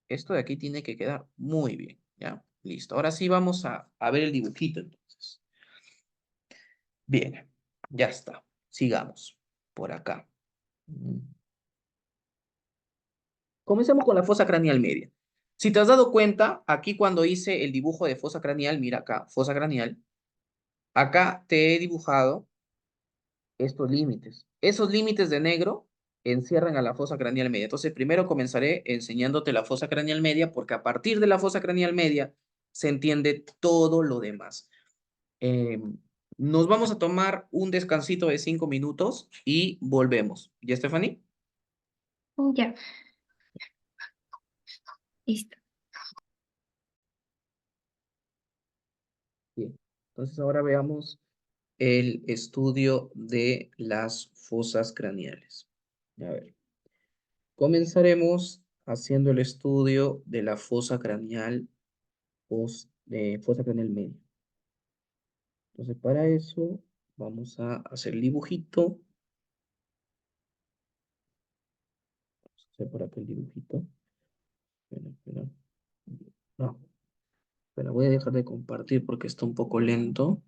Esto de aquí tiene que quedar muy bien, ¿ya? Listo. Ahora sí vamos a ver el dibujito entonces. Bien, ya está. Sigamos por acá. Mm. Comencemos con la fosa craneal media. Si te has dado cuenta, aquí cuando hice el dibujo de fosa craneal, mira acá, fosa craneal, acá te he dibujado estos límites. Esos límites de negro encierran a la fosa craneal media. Entonces, primero comenzaré enseñándote la fosa craneal media, porque a partir de la fosa craneal media se entiende todo lo demás. Eh, Nos vamos a tomar un descansito de 5 minutos y volvemos. ¿Ya, Stephanie? Ya, listo. Bien. Entonces, ahora veamos el estudio de las fosas craneales. A ver, comenzaremos haciendo el estudio de la fosa craneal fosa craneal media. Entonces, para eso vamos a hacer el dibujito. Vamos a hacer por acá el dibujito. Espera, espera. No, espera, voy a dejar de compartir porque está un poco lento.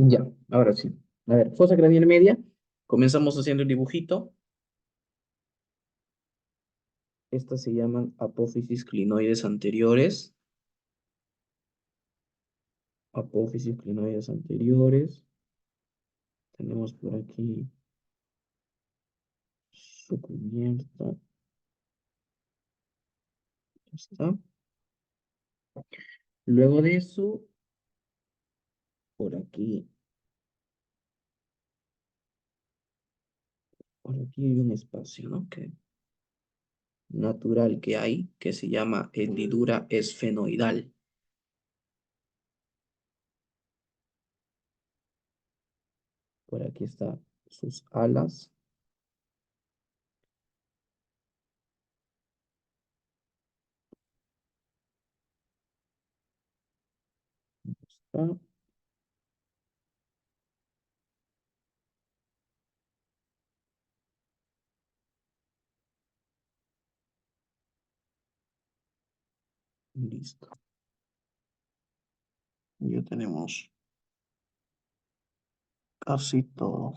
Ya, ahora sí. A ver, fosa craneal media. Comenzamos haciendo el dibujito. Estas se llaman apófisis clinoides anteriores. Apófisis clinoides anteriores. Tenemos por aquí su cubierta. Ya está. Luego de eso, por aquí hay un espacio, ¿no? Que, natural que hay, que se llama hendidura esfenoidal. Por aquí está sus alas. Está listo. Ya tenemos casi todo.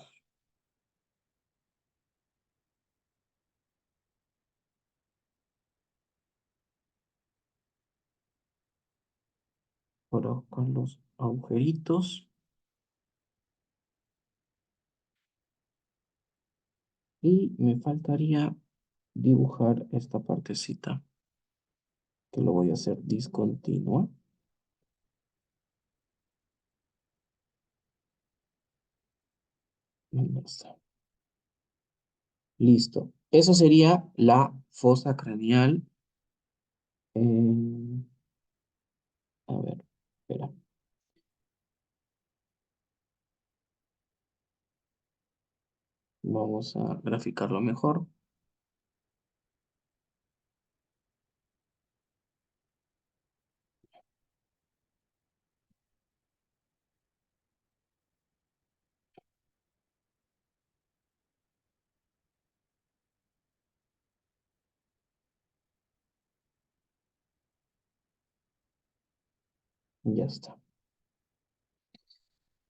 Por acá los agujeritos. Y me faltaría dibujar esta partecita, que lo voy a hacer discontinua. Ya está. Listo. Eso sería la fosa craneal. eh, a ver, espera. Vamos a graficarlo mejor. Ya está.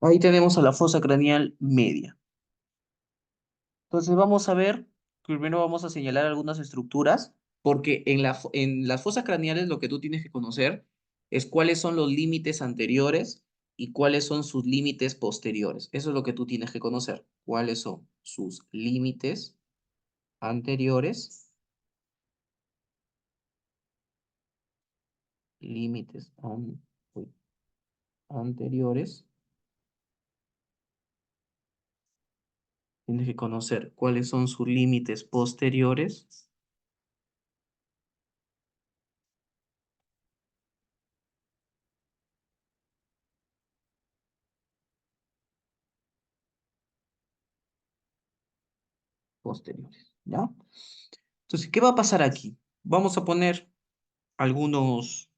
Ahí tenemos a la fosa craneal media. Entonces vamos a ver, primero vamos a señalar algunas estructuras, porque en las fosas craneales lo que tú tienes que conocer es cuáles son los límites anteriores y cuáles son sus límites posteriores. Eso es lo que tú tienes que conocer. ¿Cuáles son sus límites anteriores? Límites uy, anteriores. Tienes que conocer cuáles son sus límites posteriores. Posteriores, ¿ya? Entonces, ¿qué va a pasar aquí? Vamos a poner algunos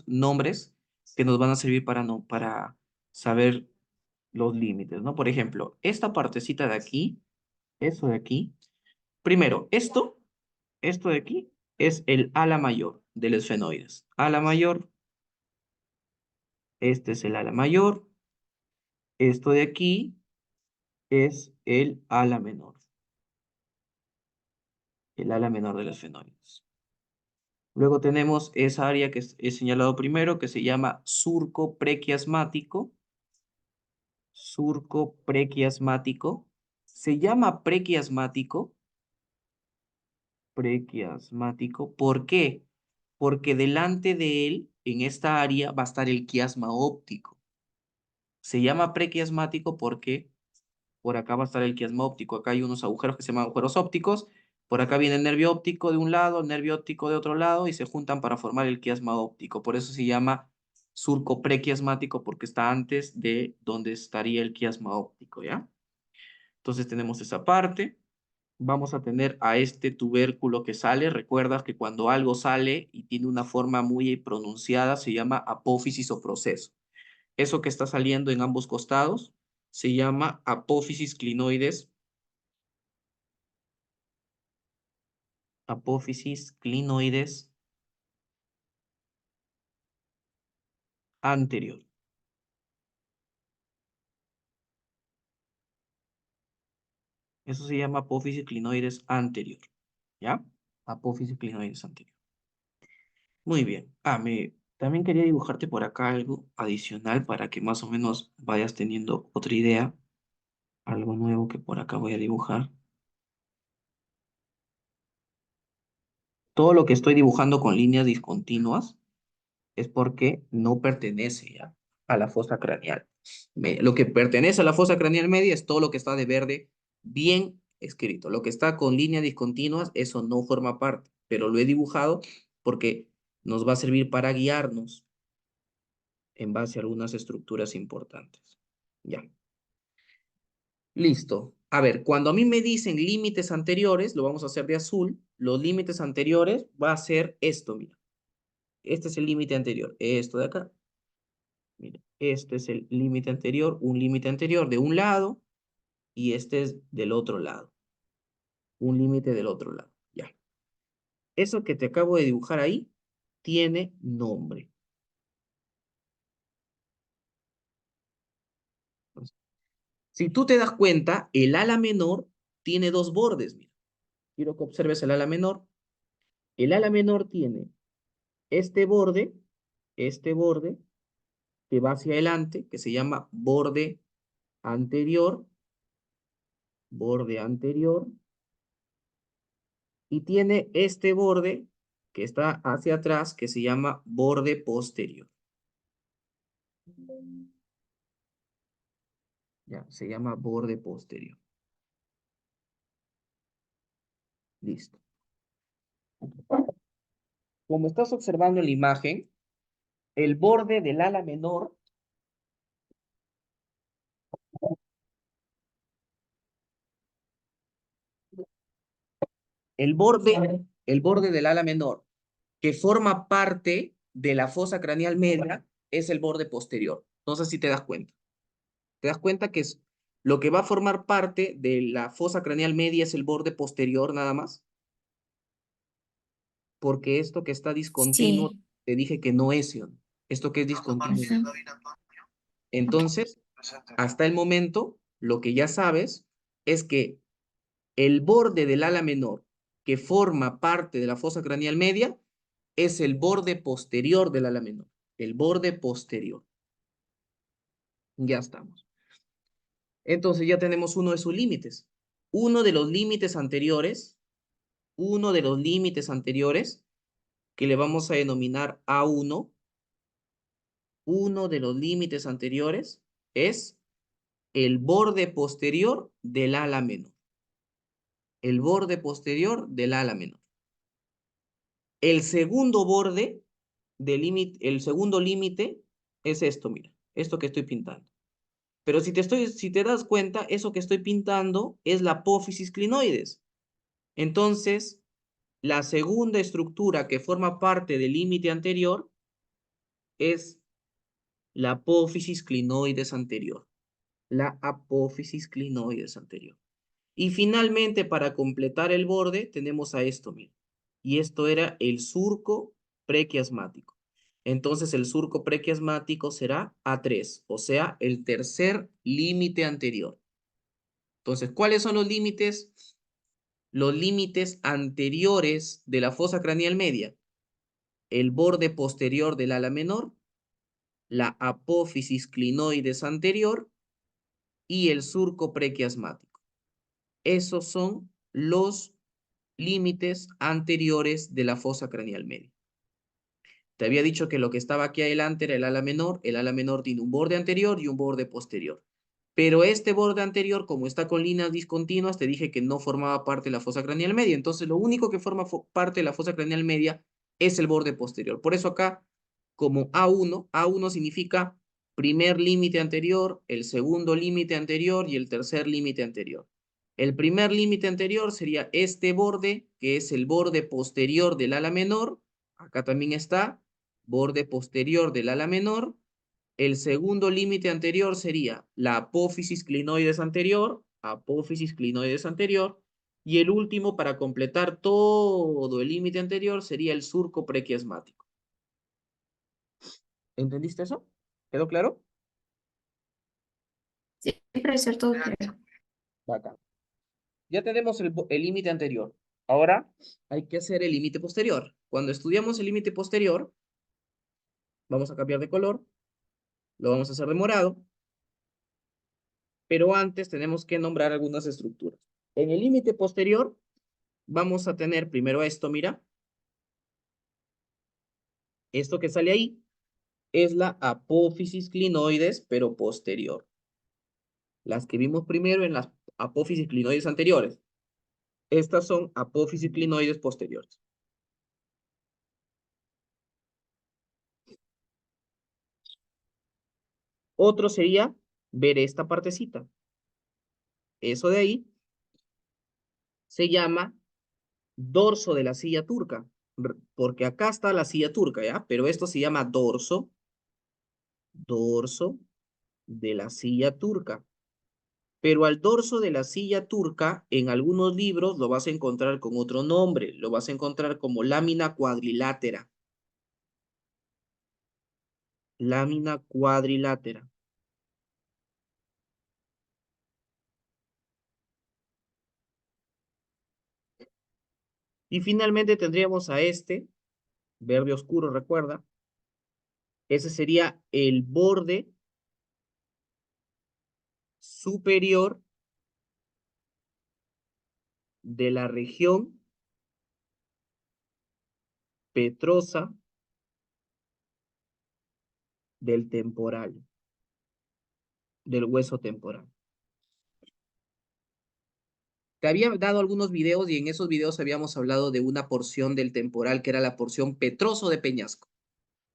nombres que nos van a servir para, no, para saber los límites, ¿no? Por ejemplo, esta partecita de aquí, eso de aquí. Primero, esto de aquí es el ala mayor del esfenoides. Ala mayor, este es el ala mayor. Esto de aquí es el ala menor del esfenoides. Luego tenemos esa área que he señalado primero, que se llama surco prequiasmático. Surco prequiasmático. Se llama prequiasmático. ¿Por qué? Porque delante de él, en esta área, va a estar el quiasma óptico. Se llama prequiasmático porque por acá va a estar el quiasma óptico. Acá hay unos agujeros que se llaman agujeros ópticos. Por acá viene el nervio óptico de un lado, el nervio óptico de otro lado y se juntan para formar el quiasma óptico. Por eso se llama surco prequiasmático porque está antes de donde estaría el quiasma óptico, ¿ya? Entonces tenemos esa parte. Vamos a tener a este tubérculo que sale. Recuerdas que cuando algo sale y tiene una forma muy pronunciada se llama apófisis o proceso. Eso que está saliendo en ambos costados se llama apófisis clinoides anterior. Eso se llama apófisis clinoides anterior. ¿Ya? Apófisis clinoides anterior. Muy bien. También quería dibujarte por acá algo adicional para que más o menos vayas teniendo otra idea. Algo nuevo que por acá voy a dibujar. Todo lo que estoy dibujando con líneas discontinuas es porque no pertenece ya a la fosa craneal. Lo que pertenece a la fosa craneal media es todo lo que está de verde bien escrito. Lo que está con líneas discontinuas, eso no forma parte, pero lo he dibujado porque nos va a servir para guiarnos en base a algunas estructuras importantes. Ya. Listo. A ver, cuando a mí me dicen límites anteriores, lo vamos a hacer de azul. Los límites anteriores va a ser esto, mira. Este es el límite anterior, esto de acá. Mira, este es el límite anterior, un límite anterior de un lado y este es del otro lado. Un límite del otro lado. Ya. Eso que te acabo de dibujar ahí tiene nombre. Entonces, si tú te das cuenta, el ala menor tiene dos bordes. Mira. Quiero que observes el ala menor. El ala menor tiene este borde que va hacia adelante, que se llama borde anterior, y tiene este borde que está hacia atrás, que se llama borde posterior. Ya, se llama borde posterior. Listo. Como estás observando en la imagen, el borde del ala menor, el borde del ala menor que forma parte de la fosa craneal media es el borde posterior. No sé si te das cuenta. Te das cuenta que es lo que va a formar parte de la fosa craneal media es el borde posterior nada más, porque esto que está discontinuo, Sí. te dije que no es ion. Esto que es discontinuo. Ujú. Ok. Entonces, hasta el momento, lo que ya sabes es que el borde del ala menor que forma parte de la fosa craneal media es el borde posterior del ala menor. El borde posterior. Ya estamos. Entonces ya tenemos uno de sus límites. Uno de los límites anteriores, uno de los límites anteriores, que le vamos a denominar A1, uno de los límites anteriores es el borde posterior del ala menor. El borde posterior del ala menor. El segundo borde del límite, el segundo límite es esto, mira, esto que estoy pintando. Pero si te das cuenta, eso que estoy pintando es la apófisis clinoides. Entonces, la segunda estructura que forma parte del límite anterior es la apófisis clinoides anterior. La apófisis clinoides anterior. Y finalmente, para completar el borde, tenemos a esto, mira. Y esto era el surco prequiasmático. Entonces, el surco prequiasmático será A3, o sea, el tercer límite anterior. Entonces, ¿cuáles son los límites? Los límites anteriores de la fosa craneal media. El borde posterior del ala menor, la apófisis clinoides anterior y el surco prequiasmático. Esos son los límites anteriores de la fosa craneal media. Te había dicho que lo que estaba aquí adelante era el ala menor tiene un borde anterior y un borde posterior. Pero este borde anterior, como está con líneas discontinuas, te dije que no formaba parte de la fosa craneal media. Entonces, lo único que forma parte de la fosa craneal media es el borde posterior. Por eso acá, como A1 significa primer límite anterior, el segundo límite anterior y el tercer límite anterior. El primer límite anterior sería este borde, que es el borde posterior del ala menor. Acá también está, borde posterior del ala menor. El segundo límite anterior sería la apófisis clinoides anterior, y el último, para completar todo el límite anterior, sería el surco prequiasmático. ¿Entendiste eso? ¿Quedó claro? Sí, profesor, todo claro. Bacán. Ya tenemos el límite anterior. Ahora hay que hacer el límite posterior. Cuando estudiamos el límite posterior, vamos a cambiar de color, lo vamos a hacer de morado, pero antes tenemos que nombrar algunas estructuras. En el límite posterior vamos a tener primero esto, mira. Esto que sale ahí es la apófisis clinoides, pero posterior. Las que vimos primero en las apófisis clinoides anteriores. Estas son apófisis clinoides posteriores. Otro sería ver esta partecita. Eso de ahí se llama dorso de la silla turca, porque acá está la silla turca, ¿ya? Pero esto se llama dorso, dorso de la silla turca. Pero al dorso de la silla turca, en algunos libros lo vas a encontrar con otro nombre, lo vas a encontrar como lámina cuadrilátera. Lámina cuadrilátera. Y finalmente tendríamos a este, verde oscuro, recuerda. Ese sería el borde superior de la región petrosa del temporal, del hueso temporal. Te había dado algunos videos y en esos videos habíamos hablado de una porción del temporal que era la porción petroso de peñasco.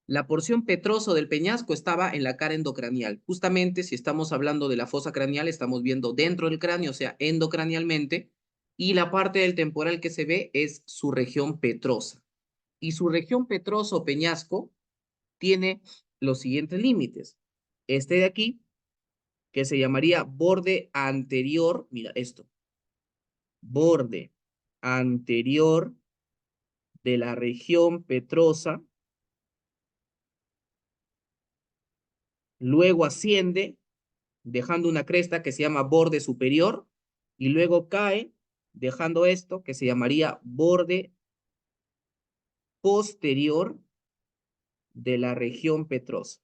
La porción petroso del peñasco estaba en la cara endocranial. Justamente si estamos hablando de la fosa craneal, estamos viendo dentro del cráneo, o sea, endocranialmente, y la parte del temporal que se ve es su región petrosa. Y su región petroso o peñasco tiene los siguientes límites. Este de aquí, que se llamaría borde anterior, mira esto, borde anterior de la región petrosa, luego asciende dejando una cresta que se llama borde superior y luego cae dejando esto que se llamaría borde posterior de la región petrosa.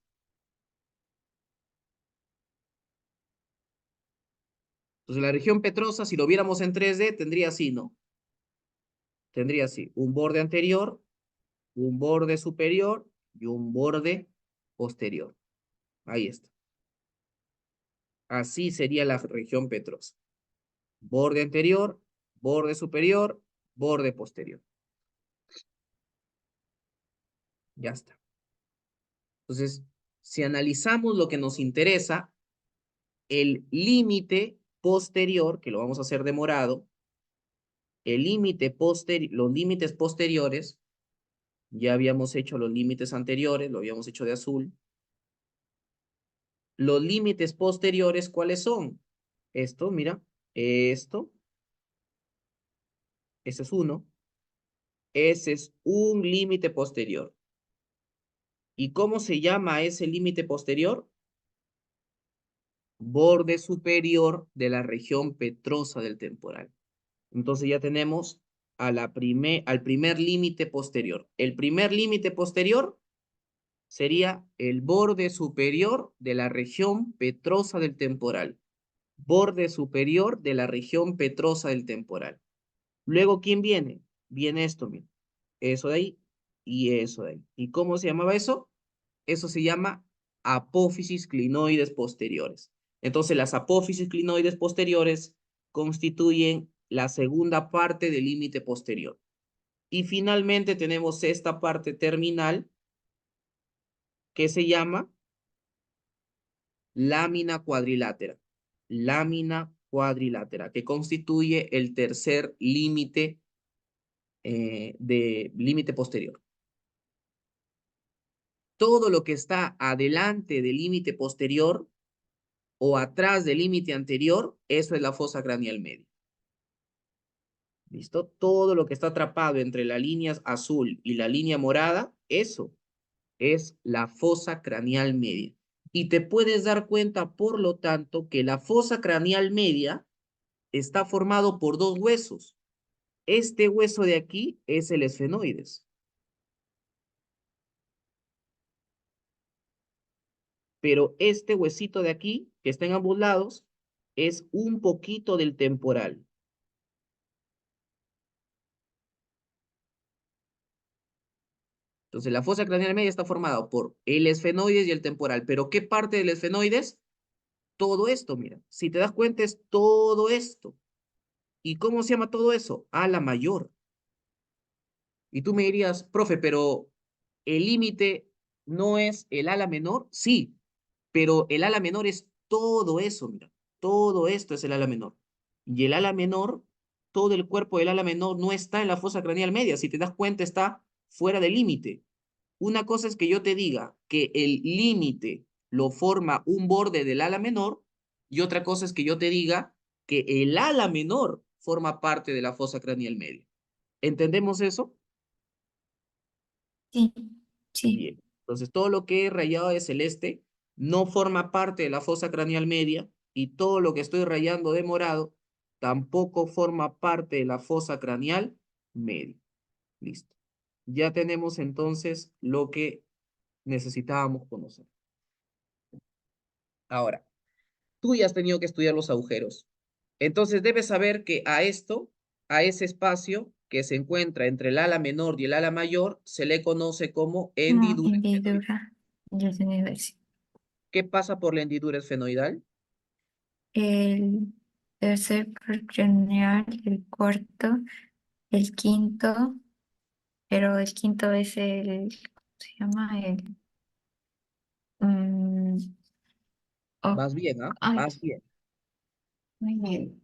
Entonces la región petrosa, si lo viéramos en 3D, tendría así, ¿no? Tendría así, un borde anterior, un borde superior y un borde posterior. Ahí está. Así sería la región petrosa. Borde anterior, borde superior, borde posterior. Ya está. Entonces, si analizamos lo que nos interesa, el límite posterior, que lo vamos a hacer de morado, el límite los límites posteriores, ya habíamos hecho los límites anteriores, lo habíamos hecho de azul. Los límites posteriores, ¿cuáles son? Esto, mira, esto, ese es uno, ese es un límite posterior. ¿Y cómo se llama ese límite posterior? Borde superior de la región petrosa del temporal. Entonces ya tenemos al primer límite posterior. El primer límite posterior sería el borde superior de la región petrosa del temporal. Borde superior de la región petrosa del temporal. Luego, ¿quién viene? Viene esto, mira. Eso de ahí y eso de ahí. ¿Y cómo se llamaba eso? Eso se llama apófisis clinoides posteriores. Entonces, las apófisis clinoides posteriores constituyen la segunda parte del límite posterior. Y finalmente tenemos esta parte terminal que se llama lámina cuadrilátera. Lámina cuadrilátera, que constituye el tercer límite de límite posterior. Todo lo que está adelante del límite posterior o atrás del límite anterior, eso es la fosa craneal media. ¿Listo? Todo lo que está atrapado entre la línea azul y la línea morada, eso es la fosa craneal media. Y te puedes dar cuenta, por lo tanto, que la fosa craneal media está formado por dos huesos. Este hueso de aquí es el esfenoides, pero este huesito de aquí, que está en ambos lados, es un poquito del temporal. Entonces, la fosa craneal media está formada por el esfenoides y el temporal. ¿Pero qué parte del esfenoides? Todo esto, mira. Si te das cuenta, es todo esto. ¿Y cómo se llama todo eso? Ala mayor. Y tú me dirías, profe, pero el límite no es el ala menor. Sí, pero el ala menor es todo eso, mira. Todo esto es el ala menor. Y el ala menor, todo el cuerpo del ala menor no está en la fosa craneal media. Si te das cuenta, está fuera del límite. Una cosa es que yo te diga que el límite lo forma un borde del ala menor y otra cosa es que yo te diga que el ala menor forma parte de la fosa craneal media. ¿Entendemos eso? Sí, sí, Bien. Entonces, todo lo que he rayado de celeste no forma parte de la fosa craneal media y todo lo que estoy rayando de morado tampoco forma parte de la fosa craneal media. Listo. Ya tenemos entonces lo que necesitábamos conocer. Ahora, tú ya has tenido que estudiar los agujeros. Entonces debes saber que a esto, a ese espacio que se encuentra entre el ala menor y el ala mayor, se le conoce como como hendidura esfenoidal. hendidura del universo. ¿Qué pasa por la hendidura esfenoidal? El tercer craneal, el cuarto, el quinto, pero el quinto es ¿cómo se llama? Mm, oh, Más bien, ¿ah? ay, Más bien. muy bien.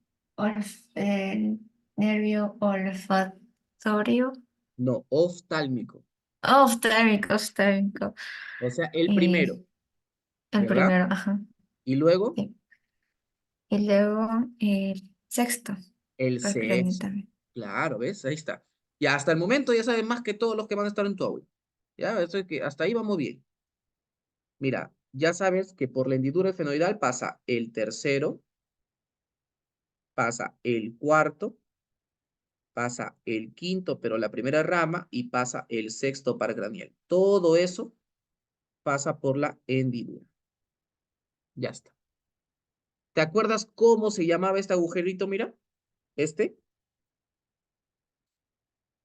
El nervio olfatorio. No, oftálmico. Oftálmico, oftálmico. O sea, el Eh, primero, el ¿verdad? primero, ajá. Y luego, Sí. Y luego el sexto, el cráneo sexto. también. Claro, ¿ves? Ahí está. Y hasta el momento ya saben más que todos los que van a estar en tu aula. Ya, eso es que hasta ahí vamos bien. Mira, ya sabes que por la hendidura esfenoidal pasa el tercero, pasa el cuarto, pasa el quinto, pero la primera rama, y pasa el sexto par craneal. Todo eso pasa por la hendidura. Ya está. ¿Te acuerdas cómo se llamaba este agujerito? Mira, este.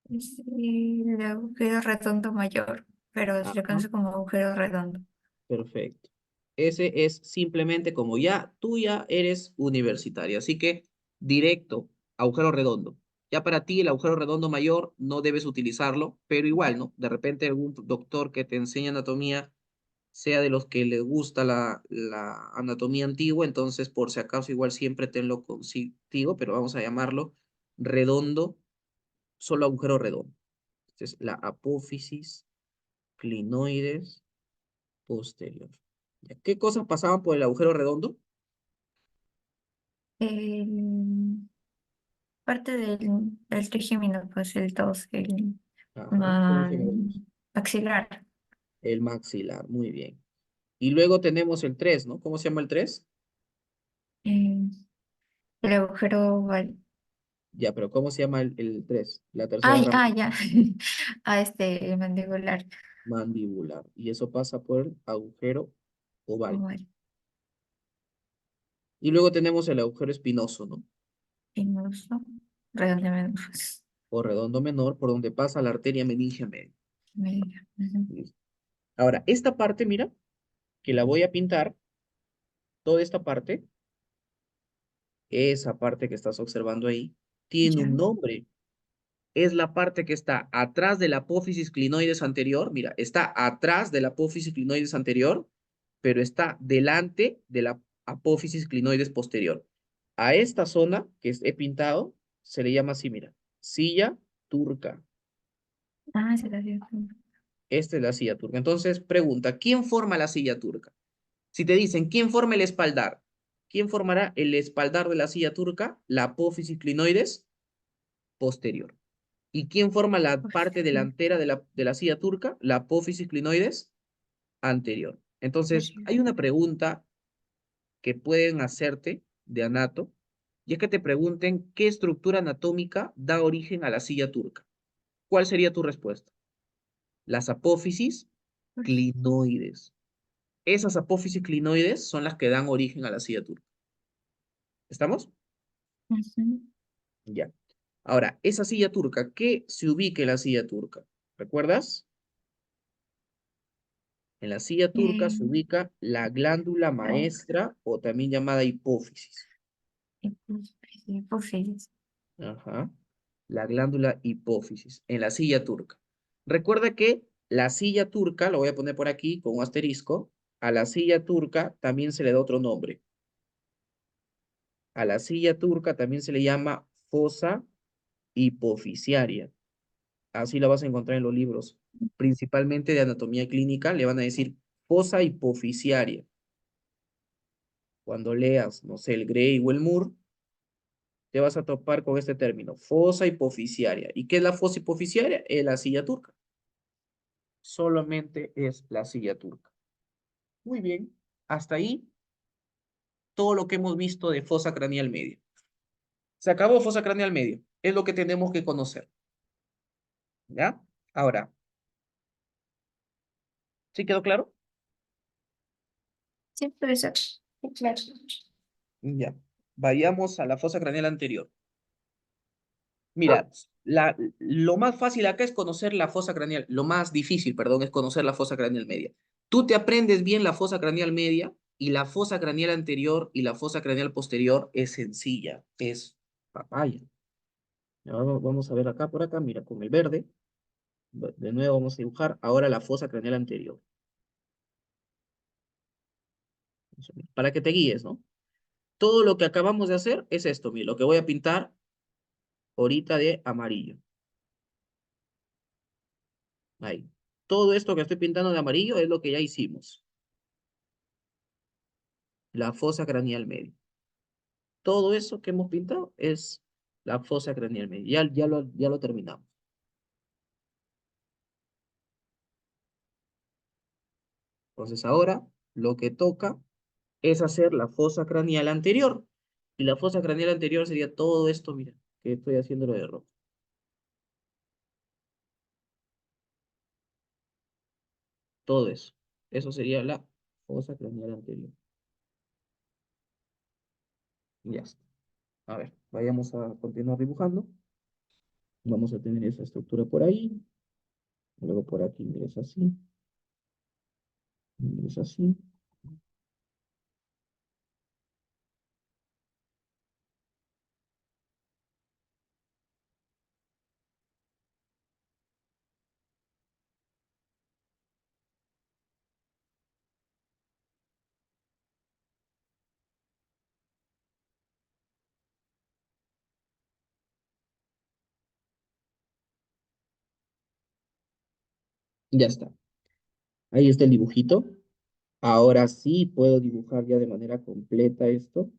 Es el agujero redondo mayor, pero se le Ajá, conoce como agujero redondo. perfecto. Ese es simplemente como ya tú ya eres universitario, así que directo, agujero redondo. Ya para ti el agujero redondo mayor no debes utilizarlo, pero igual, ¿no? De repente algún doctor que te enseña anatomía sea de los que les gusta la anatomía antigua, entonces por si acaso igual siempre tenlo consigo, pero vamos a llamarlo redondo, solo agujero redondo. Esta es la apófisis clinoides posterior. ¿Ya? ¿Qué cosas pasaban por el agujero redondo? El- parte del trigémino, pues el 2 el Ajá, ¿cómo se llama? ma- maxilar. El maxilar, muy bien. Y luego tenemos el 3, ¿no? ¿Cómo se llama el 3? eh, el agujero Ya, pero ¿cómo se llama el 3? La tercera rama ya. El mandibular. mandibular. Y eso pasa por el agujero oval. Oval, Y luego tenemos el agujero espinoso, ¿no? penoso, redondeado. O redondo menor, por donde pasa la arteria meningia media. Medio. Ujú. Listo. Ahora, esta parte, mira, que la voy a pintar, toda esta parte, esa parte que estás observando ahí, tiene Ya. un nombre. Es la parte que está atrás de la apófisis clinoides anterior. Mira, está atrás de la apófisis clinoides anterior, pero está delante de la apófisis clinoides posterior. A esta zona he pintado se le llama así, mira, silla turca. Ah, se la dio. Esta es la silla turca. Entonces, pregunta, ¿quién forma la silla turca? Si te dicen, ¿quién forma el espaldar? ¿Quién formará el espaldar de la silla turca? La apófisis clinoides posterior. ¿Y quién forma la parte delantera de la silla turca? La apófisis clinoides anterior. Entonces, hay una pregunta que pueden hacerte de anato. y es que te pregunten qué estructura anatómica da origen a la silla turca. ¿Cuál sería tu respuesta? Las apófisis clinoides. Esas apófisis clinoides son las que dan origen a la silla turca. ¿Estamos? Ujú. Ya. Ahora, esa silla turca, ¿qué se ubica en la silla turca? ¿Recuerdas? En la silla turca Eh, se ubica la glándula maestra o también llamada hipófisis. hipófisis. Ajá. La glándula hipófisis en la silla turca. Recuerda que la silla turca, lo voy a poner por aquí con un asterisco, a la silla turca también se le da otro nombre. A la silla turca también se le llama fosa hipofisiaria. Así la vas a encontrar en los libros, principalmente de anatomía clínica, le van a decir fosa hipofisiaria. Cuando leas, no sé, el Gray o el Moore, te vas a topar con este término, fosa hipofisiaria. ¿Y qué es la fosa hipofisiaria? Es la silla turca. Solamente es la silla turca. Muy bien. Hasta ahí todo lo que hemos visto de fosa craneal media. Se acabó fosa craneal media. Es lo que tenemos que conocer. ¿Ya? Ahora, ¿sí quedó claro? Sí, profesor. Sí, claro. Ya. Vayamos a la fosa craneal anterior. Mira, lo más fácil acá es conocer la fosa craneal, lo más difícil, perdón, es conocer la fosa craneal media. Tú te aprendes bien la fosa craneal media y la fosa craneal anterior y la fosa craneal posterior es sencilla, es papaya. Ya vamos a ver acá por acá, mira, con el verde, de nuevo vamos a dibujar ahora la fosa craneal anterior. Para que te guíes, ¿no? Todo lo que acabamos de hacer es esto, mira, lo que voy a pintar ahorita de amarillo. Ahí. Todo esto que estoy pintando de amarillo es lo que ya hicimos. La fosa craneal media. Todo eso que hemos pintado es la fosa craneal media. Ya lo terminamos. Entonces ahora lo que toca es hacer la fosa craneal anterior. Y la fosa craneal anterior sería todo esto, mira, que estoy haciéndolo de rojo. Todo eso. Eso sería la fosa craneal anterior. Ya está. A ver, vayamos a continuar dibujando. Vamos a tener esa estructura por ahí. Luego por aquí, mira, es así. Mira, es así. Ya está. Ahí está el dibujito. Ahora sí puedo dibujar ya de manera completa esto,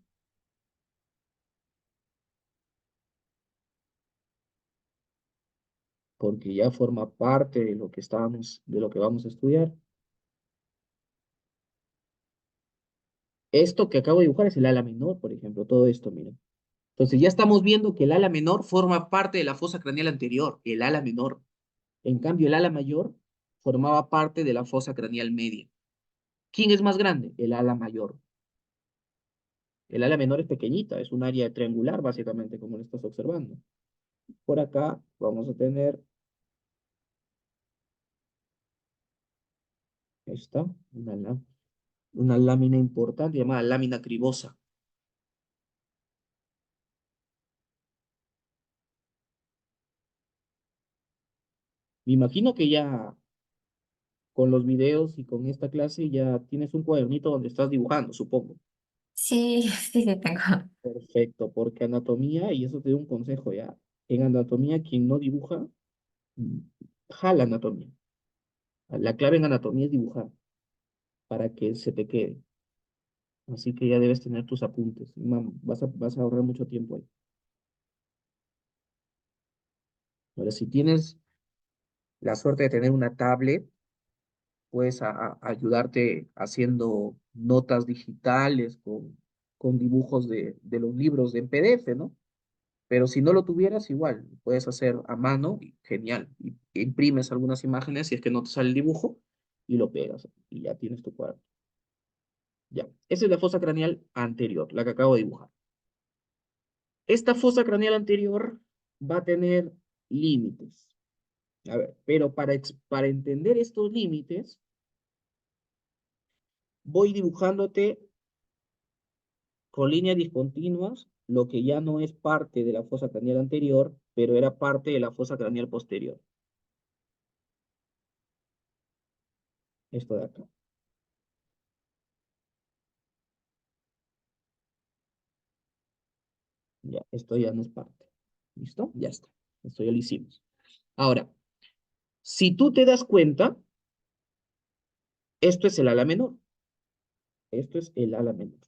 porque ya forma parte de lo que de lo que vamos a estudiar. Esto que acabo de dibujar es el ala menor, por ejemplo, todo esto, miren. Entonces ya estamos viendo que el ala menor forma parte de la fosa craneal anterior, el ala menor. En cambio, el ala mayor formaba parte de la fosa craneal media. ¿Quién es más grande? El ala mayor. El ala menor es pequeñita, es un área triangular, básicamente, como lo estás observando. Por acá vamos a tener esta, una lámina importante llamada lámina cribosa. Me imagino que ya con los videos y con esta clase ya tienes un cuadernito donde estás dibujando, supongo. Sí, sí, sí tengo. Perfecto, porque anatomía, y eso te doy un consejo ya, en anatomía quien no dibuja, mm, jala anatomía. La clave en anatomía es dibujar para que se te quede. Así que ya debes tener tus apuntes. Vas a ahorrar mucho tiempo ahí. Ahora, si tienes la suerte de tener una tablet, puedes ayudarte haciendo notas digitales con dibujos de los libros en PDF, ¿no? Pero si no lo tuvieras, igual, puedes hacer a mano, y genial. Y imprimes algunas imágenes si es que no te sale el dibujo y lo pegas y ya tienes tu cuadro. Ya, esa es la fosa craneal anterior, la que acabo de dibujar. Esta fosa craneal anterior va a tener límites. A ver, pero para entender estos límites, voy dibujándote con líneas discontinuas lo que ya no es parte de la fosa craneal anterior, pero era parte de la fosa craneal posterior. Esto de acá. Ya, esto ya no es parte. ¿Listo? Ya está. Esto ya lo hicimos. Ahora, si tú te das cuenta, esto es el ala menor. Esto es el ala menor.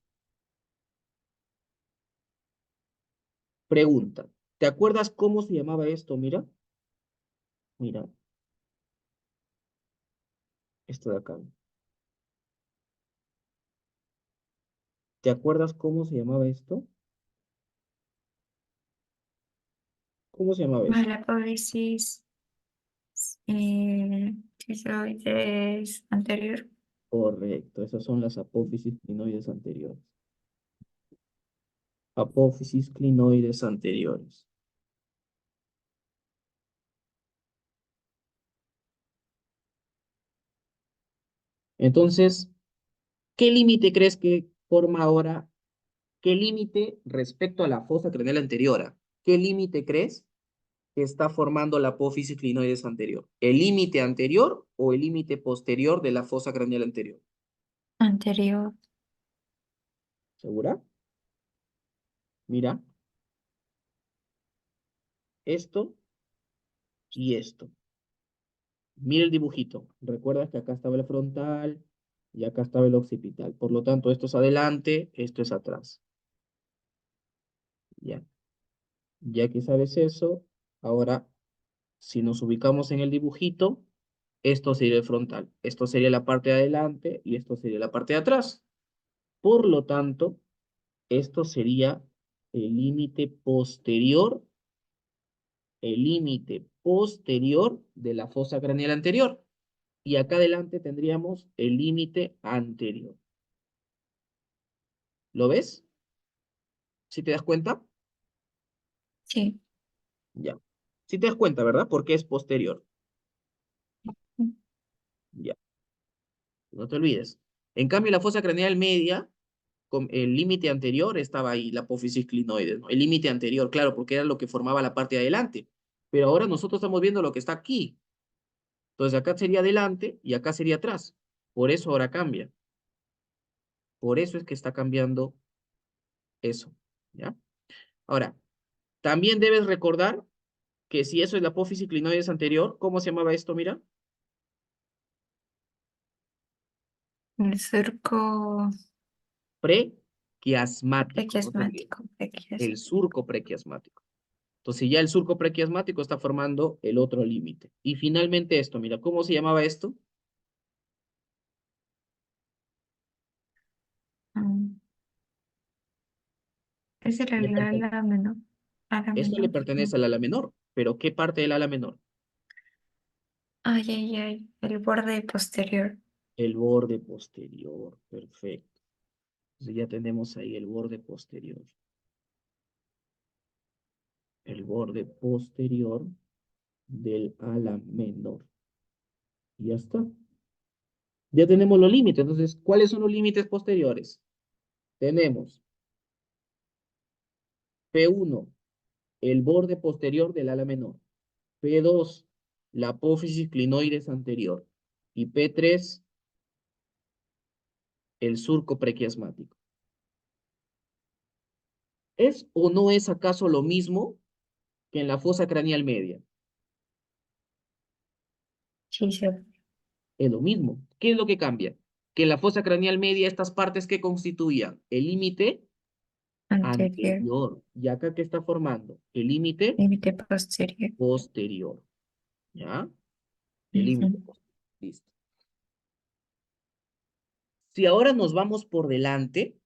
Pregunta, ¿te acuerdas cómo se llamaba esto? Mira, mira, esto de acá. ¿Te acuerdas cómo se llamaba esto? ¿Cómo se llamaba esto? La apófisis tiroides anterior. Correcto, esas son las apófisis clinoides anteriores. Apófisis clinoides anteriores. Entonces, ¿qué límite crees que forma ahora? ¿Qué límite respecto a la fosa craneal anterior? ¿Qué límite crees que está formando la apófisis clinoides anterior? ¿El límite anterior o el límite posterior de la fosa craneal anterior? Anterior. ¿Segura? Mira, esto y esto. Mira el dibujito. Recuerda que acá estaba el frontal y acá estaba el occipital. Por lo tanto, esto es adelante, esto es atrás. Ya. Ya que sabes eso, ahora si nos ubicamos en el dibujito, esto sería el frontal, esto sería la parte de adelante y esto sería la parte de atrás. Por lo tanto, esto sería el límite posterior de la fosa craneal anterior. Y acá adelante tendríamos el límite anterior. ¿Lo ves? ¿Si te das cuenta? Sí. Ya. Si te das cuenta, ¿verdad? Porque es posterior. Ya. No te olvides. En cambio, la fosa craneal media, con el límite anterior estaba ahí, la apófisis clinoide, ¿no? El límite anterior, claro, porque era lo que formaba la parte de adelante. Pero ahora nosotros estamos viendo lo que está aquí. Entonces acá sería adelante y acá sería atrás. Por eso ahora cambia. Por eso es que está cambiando eso. ¿Ya? Ahora, también debes recordar que si eso es la apófisis clinoides anterior, ¿cómo se llamaba esto? Mira, El surco prequiasmático, no te olvides. prequiasmático. El surco prequiasmático. Entonces ya el surco prequiasmático está formando el otro límite. Y finalmente esto, mira, ¿cómo se llamaba esto? Mm, Es Le el pertene- ala menor. Ala Esto le menor. pertenece No. al ala menor, pero ¿qué parte del ala menor? Ay, ay, ay. El borde posterior. El borde posterior, perfecto. Entonces ya tenemos ahí el borde posterior. El borde posterior del ala menor. Y ya está. Ya tenemos los límites. Entonces, ¿cuáles son los límites posteriores? Tenemos P1, el borde posterior del ala menor. P2, la apófisis clinoides anterior. Y P3, el surco prequiasmático. ¿Es o no es acaso lo mismo que en la fosa craneal media? Sí, sí. Es lo mismo. ¿Qué es lo que cambia? Que en la fosa craneal media estas partes que constituían el límite Anterior. anterior. ¿Y acá qué está formando? El límite Límite posterior. posterior. ¿Ya? El límite Ujú. posterior. Listo. Si ahora nos vamos por delante,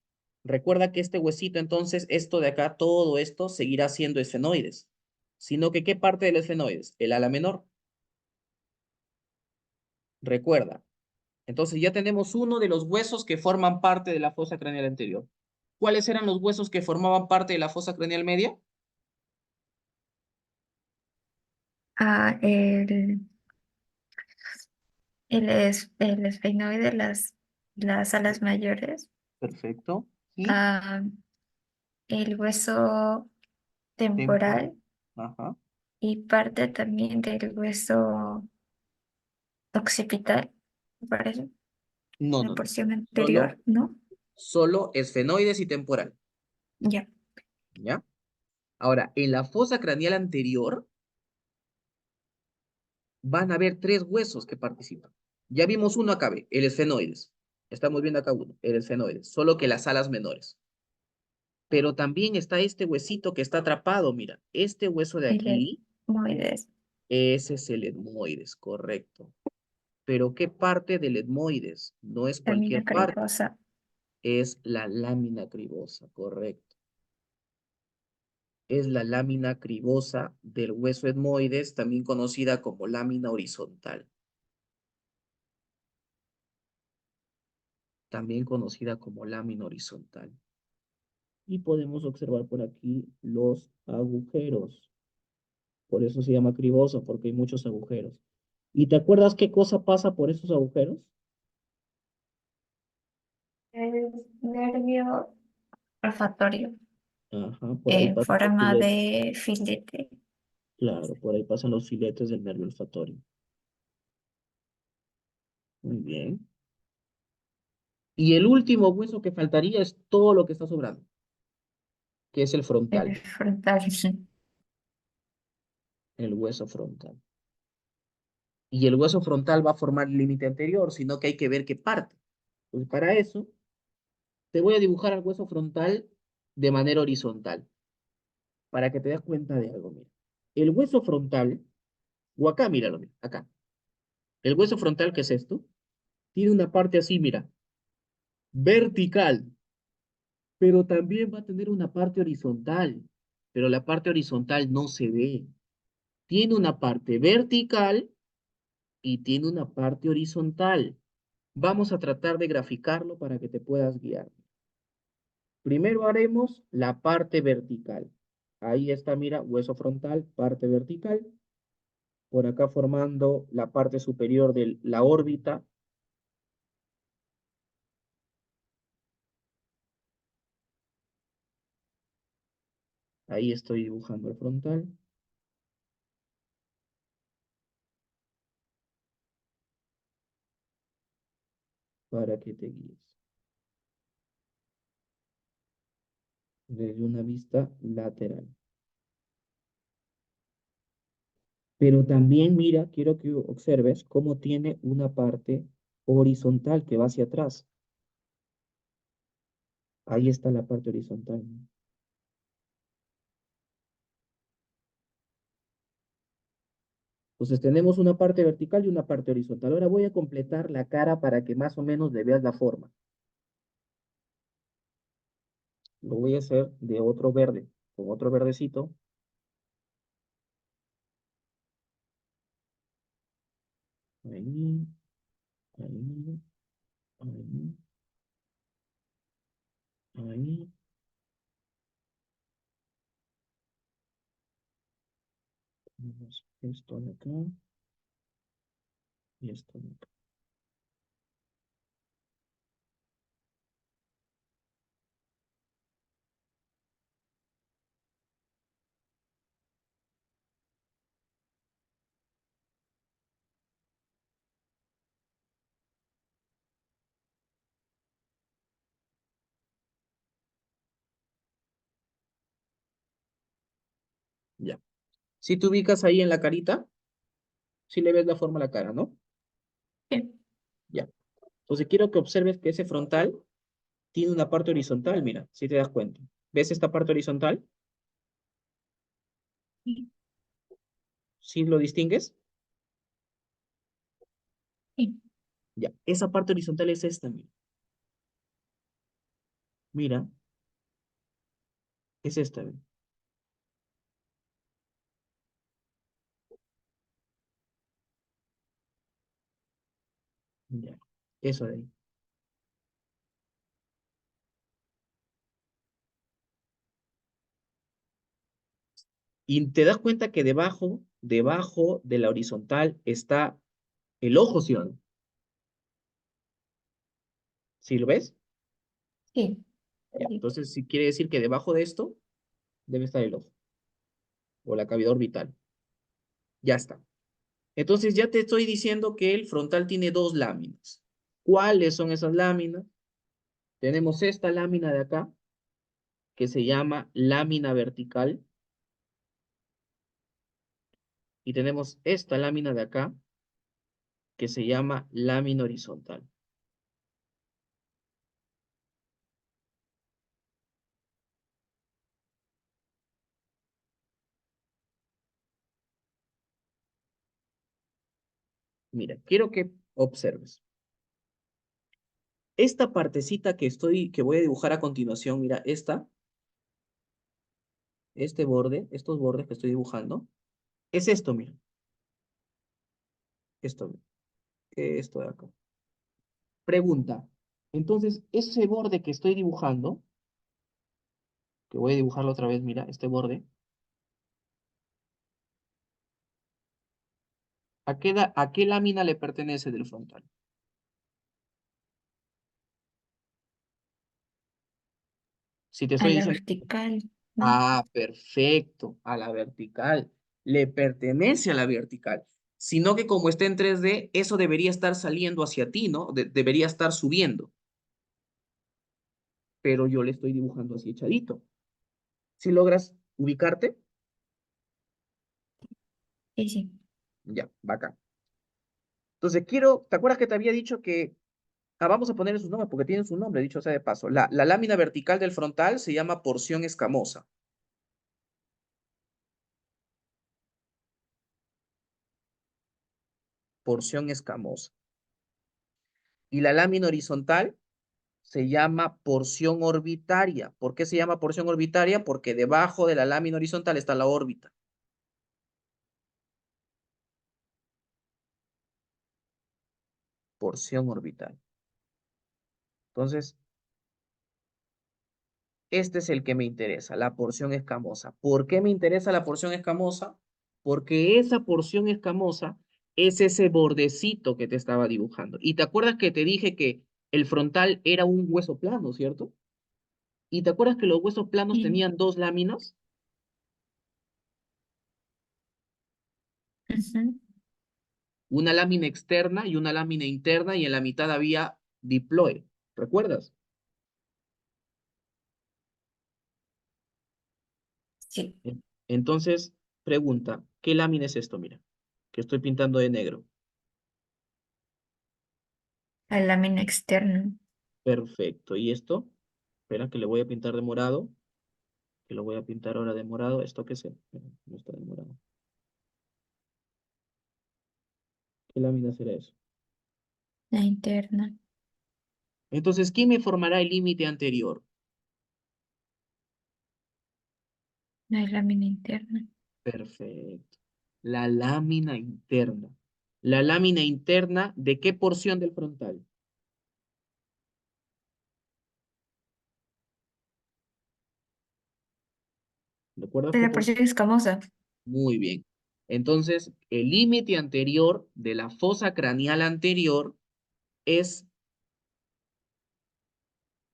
Recuerda que este huesito, entonces, esto de acá, todo esto, seguirá siendo esfenoides. Sino que, ¿qué parte del esfenoides? El ala menor. Recuerda. Entonces ya tenemos uno de los huesos que forman parte de la fosa craneal anterior. ¿Cuáles eran los huesos que formaban parte de la fosa craneal media? Ah, el esfenoide, las alas mayores. Perfecto. Y Ah, el hueso temporal. temporal Ajá. y parte también del hueso occipital, me parece, No, la no, no. porción Solo, anterior, ¿no? solo esfenoides y temporal. Ya. ¿Ya? Ahora, en la fosa craneal anterior van a haber tres huesos que participan. Ya vimos uno acá, ve, el esfenoides. Estamos viendo acá uno, el esfenoides, solo que las alas menores. Pero también está este huesito que está atrapado, mira, este hueso de El aquí, etmoides, ese es el etmoides, correcto. Pero ¿qué parte del etmoides? No es lámina cualquier parte, cribosa, es la lámina cribosa, correcto. Es la lámina cribosa del hueso etmoides, también conocida como lámina horizontal. También conocida como lámina horizontal. Y podemos observar por aquí los agujeros. Por eso se llama cribosa, porque hay muchos agujeros. ¿Y te acuerdas qué cosa pasa por esos agujeros? el nervio olfatorio Ajá, por ahí en pasan los forma filetes. de filete. Claro, por ahí pasan los filetes del nervio olfatorio. Muy bien. Y el último hueso que faltaría es todo lo que está sobrando, que es el El frontal, frontal. el hueso frontal. Y el hueso frontal va a formar el límite anterior, sino que hay que ver qué parte. Pues para eso, te voy a dibujar el hueso frontal de manera horizontal, para que te des cuenta de algo, mira. El hueso frontal, o acá, míralo, mira, acá. El hueso frontal, ¿qué es esto? Tiene una parte así, mira, vertical, pero también va a tener una parte horizontal, pero la parte horizontal no se ve. Tiene una parte vertical y tiene una parte horizontal. Vamos a tratar de graficarlo para que te puedas guiar. Primero haremos la parte vertical. Ahí está, mira, hueso frontal, parte vertical. Por acá formando la parte superior de la órbita. Ahí estoy dibujando el frontal para que te guíes. Desde una vista lateral. Pero también, mira, quiero que observes cómo tiene una parte horizontal que va hacia atrás. Ahí está la parte horizontal. Entonces tenemos una parte vertical y una parte horizontal. Ahora voy a completar la cara para que más o menos le veas la forma. Lo voy a hacer de otro verde, con otro verdecito. Ahí, ahí, ahí, ahí. Tenemos esto de acá y esto de acá. Ya. Si te ubicas ahí en la carita, si le ves la forma a la cara, ¿no? Sí. Ya. Entonces quiero que observes que ese frontal tiene una parte horizontal, mira, si te das cuenta. ¿Ves esta parte horizontal? ¿Sí lo distingues? Sí. Ya. Esa parte horizontal es esta, mira. Mira. Es esta, ¿ve? Ya, eso de ahí. Y te das cuenta que debajo de la horizontal está el ojo, ¿sí o no? ¿Sí lo ves? Sí. Ya, Sí. entonces sí quiere decir que debajo de esto debe estar el ojo o la cavidad orbital. Ya está. Entonces ya te estoy diciendo que el frontal tiene dos láminas. ¿Cuáles son esas láminas? Tenemos esta lámina de acá, que se llama lámina vertical, y tenemos esta lámina de acá, que se llama lámina horizontal. Mira, quiero que observes. Esta partecita que voy a dibujar a continuación, mira, este borde, estos bordes que estoy dibujando, es esto, mira, esto, esto de acá. Pregunta, entonces, ese borde que estoy dibujando, que voy a dibujarlo otra vez, mira, este borde, a qué lámina le pertenece del frontal? Si te A estoy la diciendo, vertical, ¿no? ah, perfecto, a la vertical, le pertenece a la vertical, sino que como está en 3D, eso debería estar saliendo hacia ti, ¿no? Debería estar subiendo, pero yo le estoy dibujando así echadito. Si logras ubicarte, Sí, sí. ya, bacán. Entonces, ¿te acuerdas que te había dicho que, vamos a ponerle sus nombres porque tienen su nombre, dicho sea de paso. La lámina vertical del frontal se llama porción escamosa, porción escamosa. Y la lámina horizontal se llama porción orbitaria. ¿Por qué se llama porción orbitaria? Porque debajo de la lámina horizontal está la órbita. Porción orbital. Entonces, este es el que me interesa, la porción escamosa. ¿Por qué me interesa la porción escamosa? Porque esa porción escamosa es ese bordecito que te estaba dibujando. Y te acuerdas que te dije que el frontal era un hueso plano, ¿cierto? Y te acuerdas que los huesos planos Sí. tenían dos láminas, Ujú. una lámina externa y una lámina interna, y en la mitad había diploe. ¿Recuerdas? Sí. Entonces, pregunta, ¿qué lámina es esto? Mira, que estoy pintando de negro. La lámina externa. Perfecto. ¿Y esto? Espera, que le voy a pintar de morado, que lo voy a pintar ahora de morado. ¿Esto qué es? No está de morado. ¿Qué lámina será eso? La interna. Entonces, ¿quién me formará el límite anterior? La lámina interna. Perfecto. La lámina interna. ¿La lámina interna de qué porción del frontal? ¿Recuerdas De qué la porción? porción escamosa. Muy bien. Entonces, el límite anterior de la fosa craneal anterior es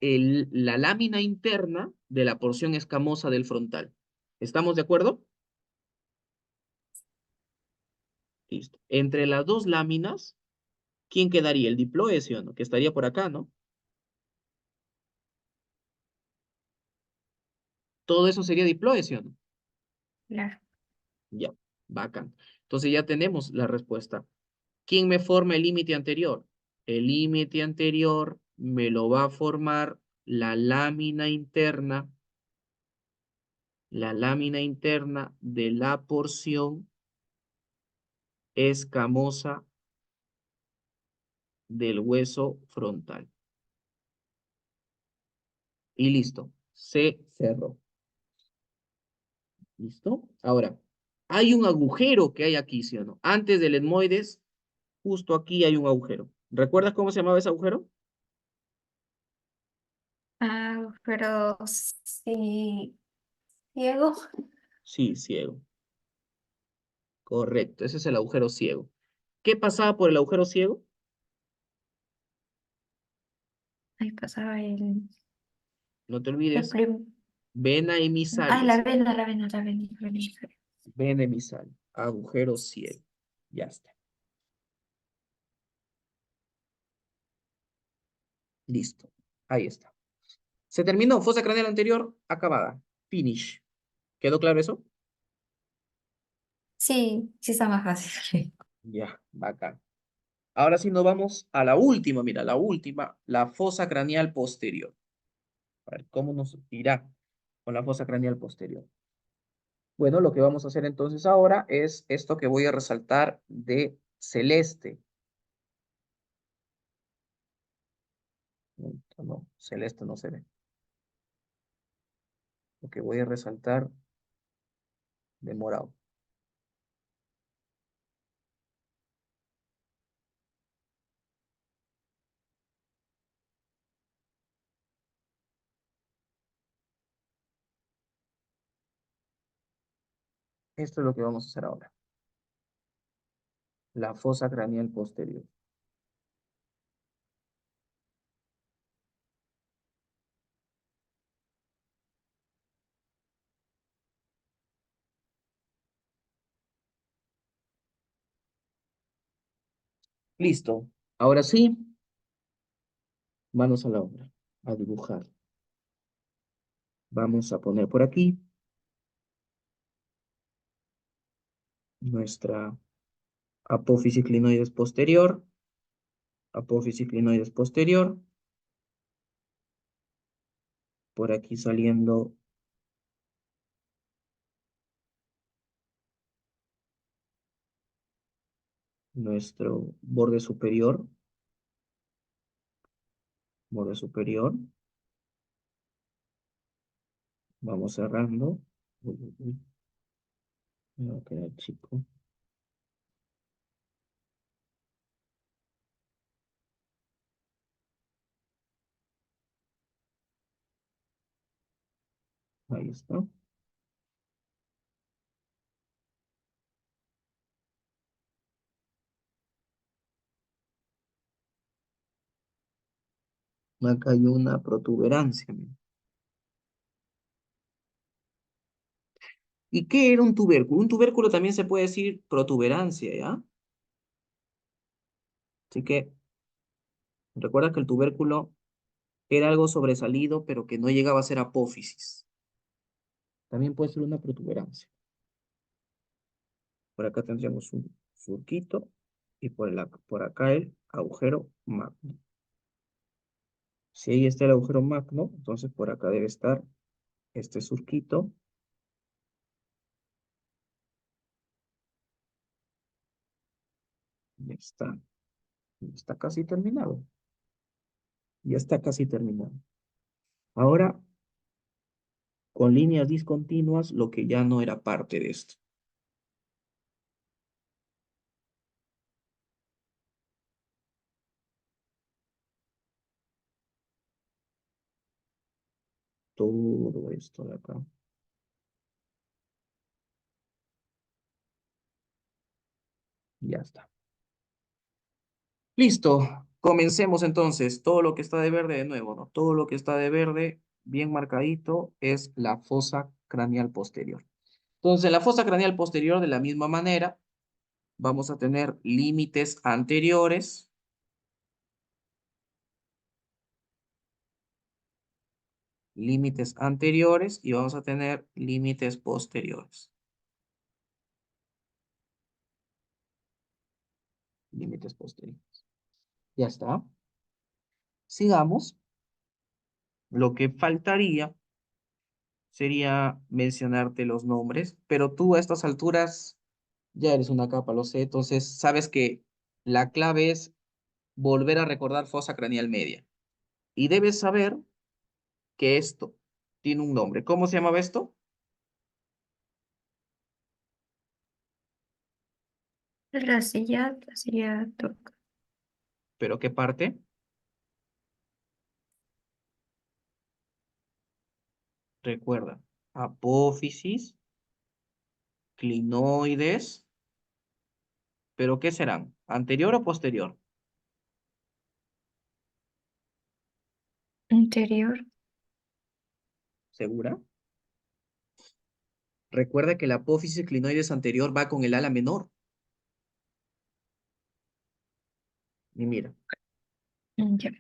la lámina interna de la porción escamosa del frontal. ¿Estamos de acuerdo? Listo. Entre las dos láminas, ¿quién quedaría? El diploe, ¿sí o no? Que estaría por acá, ¿no? Todo eso sería diploe, ¿sí o no? Claro. Ya, bacán. Entonces ya tenemos la respuesta. ¿Quién me forma el límite anterior? El límite anterior me lo va a formar la lámina interna de la porción escamosa del hueso frontal. Y listo, se cerró. ¿Listo? Ahora, hay un agujero que hay aquí, ¿sí o no? Antes del etmoides, justo aquí hay un agujero. ¿Recuerdas cómo se llamaba ese agujero? Ah, pero sí, ciego. Sí, ciego. Correcto, ese es el agujero ciego. ¿Qué pasaba por el agujero ciego? Ahí pasaba No te el olvides, prim- vena Ah, emisalia la se llama. vena, la vena, la vena, la vena. Vena emisalia, agujero ciego. Ya está. Listo. Ahí está. Se terminó. Fosa craneal anterior, acabada. Finish. ¿Quedó claro eso? Sí, sí está más fácil. Ya, bacán. Ahora sí nos vamos a la última, mira, la última, la fosa craneal posterior. A ver, ¿cómo nos irá con la fosa craneal posterior? Bueno, lo que vamos a hacer entonces ahora es esto que voy a resaltar de celeste. No, no, celeste no se ve. Lo que voy a resaltar de morado. Esto es lo que vamos a hacer ahora. La fosa craneal posterior. Listo. Ahora sí, manos a la obra. A dibujar. Vamos a poner por aquí nuestra apófisis clinoides posterior. Apófisis clinoides posterior. Por aquí saliendo nuestro borde superior. Borde superior. Vamos cerrando. Uy, uy, uy, me va a quedar chico. Ahí está. Acá hay una protuberancia. Mira. ¿Y qué era un tubérculo? Un tubérculo también se puede decir protuberancia, ¿ya? Así que recuerda que el tubérculo era algo sobresalido, pero que no llegaba a ser apófisis. También puede ser una protuberancia. Por acá tendríamos un surquito y por acá el agujero magno. Si ahí está el agujero magno, entonces por acá debe estar este surquito. Ya está. Está casi terminado. Ya está casi terminado. Ahora, con líneas discontinuas, lo que ya no era parte de esto. Todo esto de acá. Ya está. Listo. Comencemos entonces. Todo lo que está de verde de nuevo, ¿no? Todo lo que está de verde, bien marcadito, es la fosa craneal posterior. Entonces, en la fosa craneal posterior, de la misma manera, vamos a tener límites anteriores y vamos a tener límites posteriores. Límites posteriores. Ya está. Sigamos. Lo que faltaría sería mencionarte los nombres, pero tú a estas alturas ya eres una capa, lo sé, entonces sabes que la clave es volver a recordar fosa craneal media. Y debes saber que esto tiene un nombre. ¿Cómo se llamaba esto? La silla turca. ¿Pero qué parte? Recuerda, apófisis, clinoides, ¿pero qué serán? ¿Anterior o posterior? Interior. ¿Segura? Recuerda que la apófisis clinoides anterior va con el ala menor. Y mira, Ya.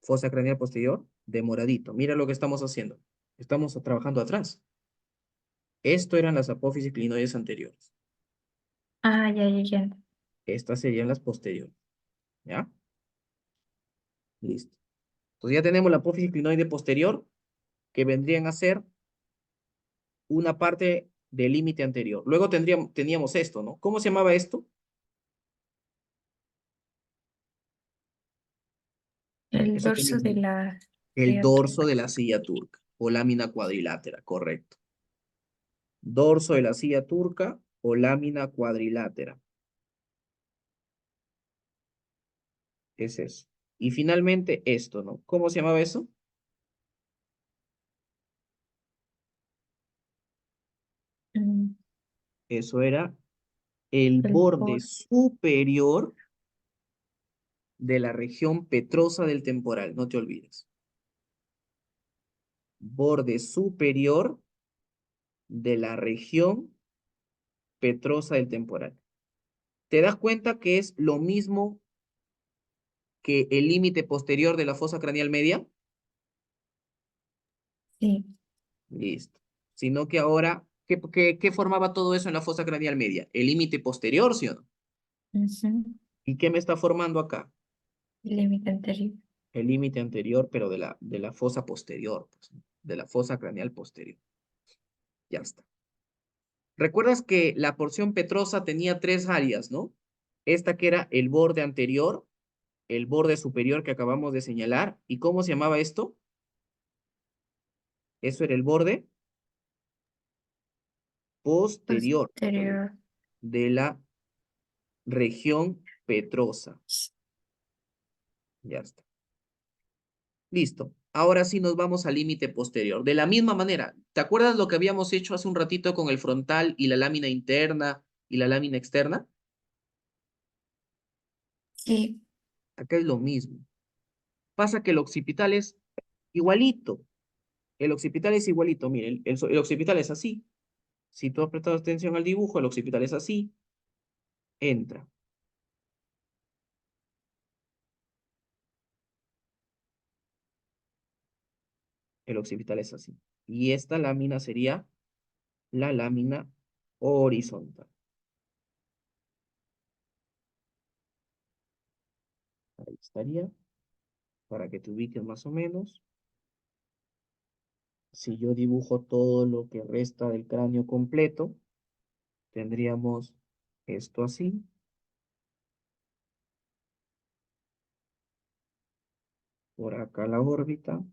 fosa craneal posterior, de moradito. Mira lo que estamos haciendo. Estamos trabajando atrás. Esto eran las apófisis clinoides anteriores. Ah, ya, ya, ya. Estas serían las posteriores. ¿Ya? Listo. Entonces ya tenemos la apófisis clinoide posterior, que vendrían a ser una parte del límite anterior. Luego teníamos esto, ¿no? ¿Cómo se llamaba esto? El Eso que dorso de mismo. la El dorso criatura. de la silla turca o lámina cuadrilátera, correcto. Dorso de la silla turca o lámina cuadrilátera. Es eso. Y finalmente esto, ¿no? ¿Cómo se llamaba eso? Mm, Eso era el El borde por. superior de la región petrosa del temporal, no te olvides. Borde superior de la región petrosa del temporal. ¿Te das cuenta que es lo mismo que el límite posterior de la fosa craneal media? Sí. Listo. Sino que ahora, ¿qué formaba todo eso en la fosa craneal media? El límite posterior, ¿sí o no? Ujú. ¿Y qué me está formando acá? Límite anterior. El límite anterior, pero de la fosa posterior, pues, ¿no? De la fosa craneal posterior. Ya está. ¿Recuerdas que la porción petrosa tenía tres áreas, ¿no? Esta que era el borde anterior, el borde superior que acabamos de señalar. ¿Y cómo se llamaba esto? Eso era el borde posterior, no te olvides, Posterior. de la región petrosa. Ya está. Listo. Ahora sí nos vamos al límite posterior. De la misma manera, ¿te acuerdas lo que habíamos hecho hace un ratito con el frontal y la lámina interna y la lámina externa? Sí. Acá es lo mismo. Pasa que el occipital es igualito. El occipital es igualito. Miren, el occipital es así. Si tú has prestado atención al dibujo, el occipital es así. Entra. El occipital es así. Y esta lámina sería la lámina horizontal. Ahí estaría, para que te ubiques más o menos. Si yo dibujo todo lo que resta del cráneo completo, tendríamos esto así, por acá la órbita,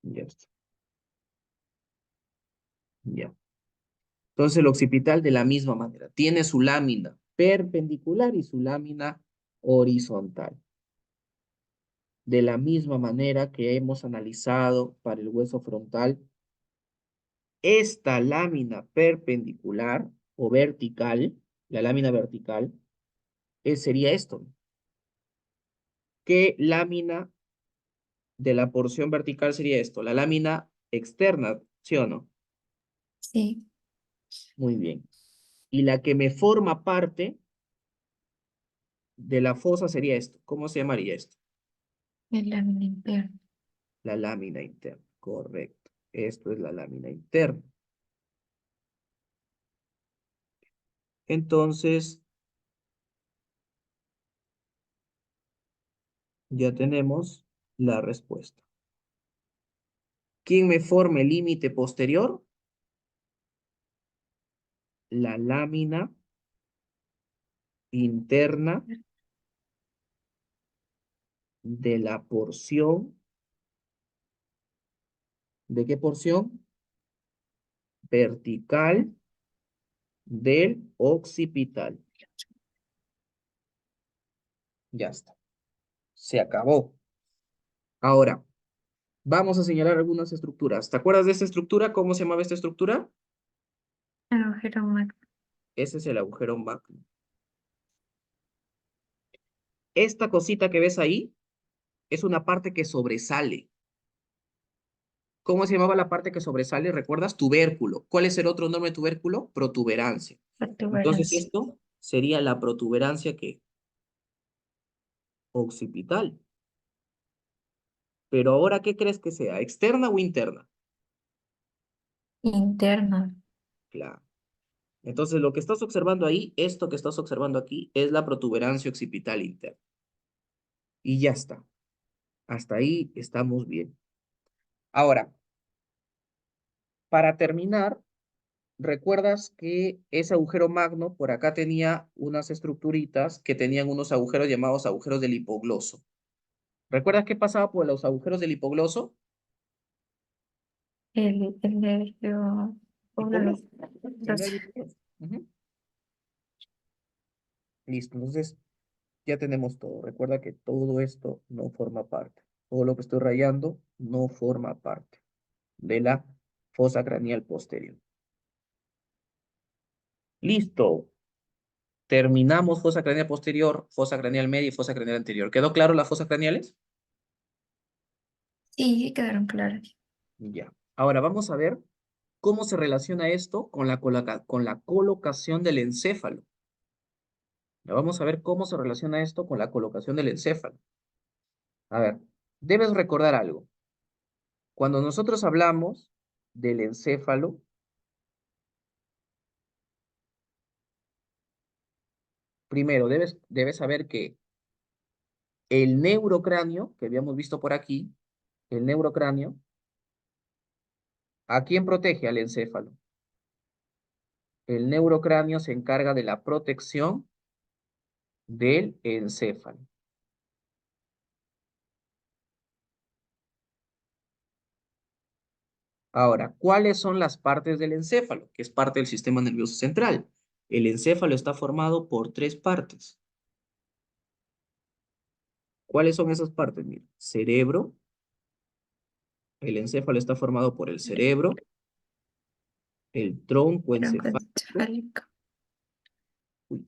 y ya está. Ya. Entonces el occipital de la misma manera, tiene su lámina perpendicular y su lámina horizontal. De la misma manera que hemos analizado para el hueso frontal, esta lámina perpendicular o vertical, la lámina vertical, sería esto. ¿Qué lámina de la porción vertical sería esto? La lámina externa, ¿sí o no? Sí. Muy bien. Y la que me forma parte de la fosa sería esto. ¿Cómo se llamaría esto? El lámina interna. La lámina interna. Correcto. Esto es la lámina interna. Entonces, ya tenemos la respuesta. ¿Quién me forma el límite posterior? La lámina interna de la porción. ¿De qué porción? vertical del occipital. Ya está. Se acabó. Ahora, vamos a señalar algunas estructuras. ¿Te acuerdas de esta estructura? ¿Cómo se llamaba esta estructura? Agujero magno. Ese es el agujero magno. Esta cosita que ves ahí es una parte que sobresale. ¿Cómo se llamaba la parte que sobresale? ¿Recuerdas? Tubérculo. ¿Cuál es el otro nombre de tubérculo? Protuberancia. Entonces Protuberancia. esto sería la protuberancia que occipital. Pero ahora, ¿qué crees que sea? ¿Externa o interna? Interna. Claro. Entonces lo que estás observando ahí, esto que estás observando aquí, es la protuberancia occipital interna. Y ya está. Hasta ahí estamos bien. Ahora, para terminar, ¿recuerdas que ese agujero magno por acá tenía unas estructuritas que tenían unos agujeros llamados agujeros del hipogloso? ¿Recuerdas qué pasaba por los agujeros del hipogloso? El nervio. Hipogloso. El Entonces, nervio hipogloso. Ujú. Listo, entonces ya tenemos todo. Recuerda que todo esto no forma parte. Todo lo que estoy rayando no forma parte de la fosa craneal posterior. Listo. Terminamos fosa craneal posterior, fosa craneal media y fosa craneal anterior. ¿Quedó claro las fosas craneales? sí, sí quedaron claras. Ya. Ahora vamos a ver cómo se relaciona esto con con la colocación del encéfalo. Ya vamos a ver cómo se relaciona esto con la colocación del encéfalo. A ver, debes recordar algo. Cuando nosotros hablamos del encéfalo, primero debes saber que el neurocráneo, que habíamos visto por aquí, el neurocráneo, ¿a quién protege? Al encéfalo. El neurocráneo se encarga de la protección del encéfalo. Ahora, ¿cuáles son las partes del encéfalo? Que es parte del sistema nervioso central. El encéfalo está formado por tres partes. ¿Cuáles son esas partes? Mira, cerebro. El encéfalo está formado por el cerebro, el tronco Tronco encefálico. encefálico. Uy,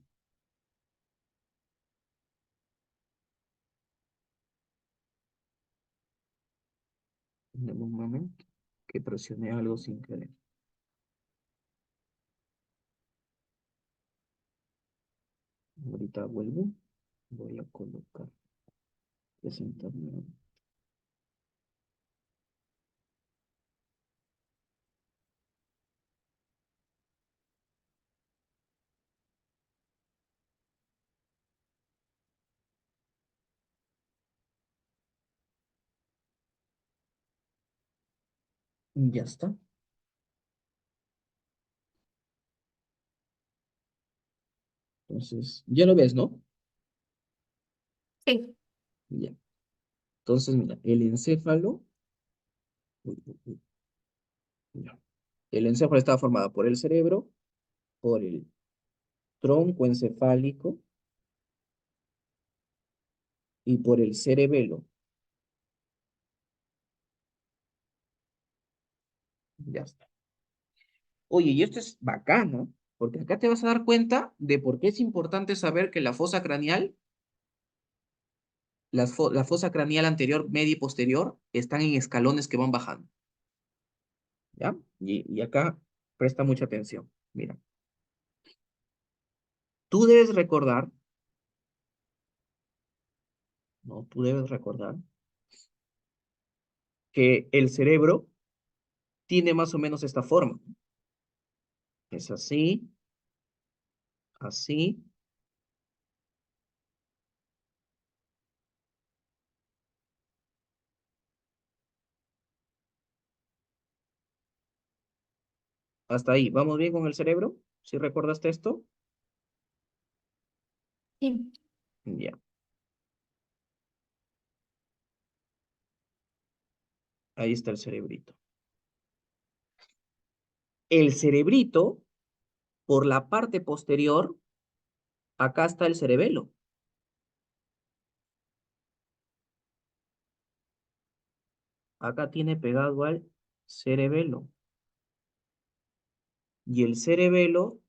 dame un momento, que presioné algo sin querer. Ahorita vuelvo. Voy a colocar, presentarme. Ya está. Entonces, ya lo ves, ¿no? Sí, Ya. Entonces, mira, el encéfalo. Uy, uy, uy, ya. El encéfalo está formado por el cerebro, por el tronco encefálico y por el cerebelo. Ya está. Oye, y esto es bacano, porque acá te vas a dar cuenta de por qué es importante saber que la fosa craneal, la fosa craneal anterior, media y posterior, están en escalones que van bajando. ¿Ya? Y acá presta mucha atención. Mira, tú debes recordar, no, tú debes recordar que el cerebro tiene más o menos esta forma. Es así, así. Hasta ahí. ¿Vamos bien con el cerebro? ¿Sí recordaste esto? sí. Ya. Ahí está el cerebrito. El cerebrito, por la parte posterior, acá está el cerebelo. Acá tiene pegado al cerebelo. Y el cerebelo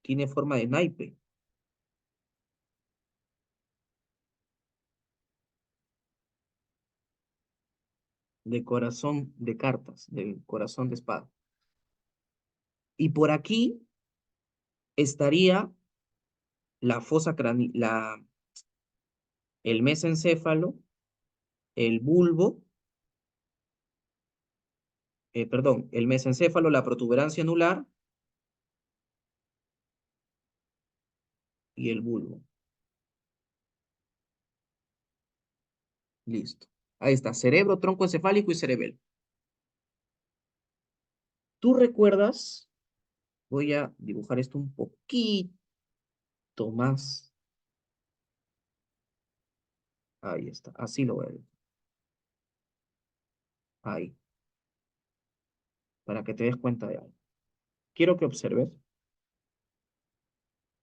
tiene forma de naipe, de corazón de cartas, del corazón de espada. Y por aquí estaría la fosa el mesencéfalo, el bulbo, perdón, el mesencéfalo, la protuberancia anular y el bulbo. Listo. Ahí está, cerebro, tronco encefálico y cerebelo. ¿Tú recuerdas? Voy a dibujar esto un poquito más. Ahí está, así lo voy a dibujar. Ahí, para que te des cuenta de algo. Quiero que observes.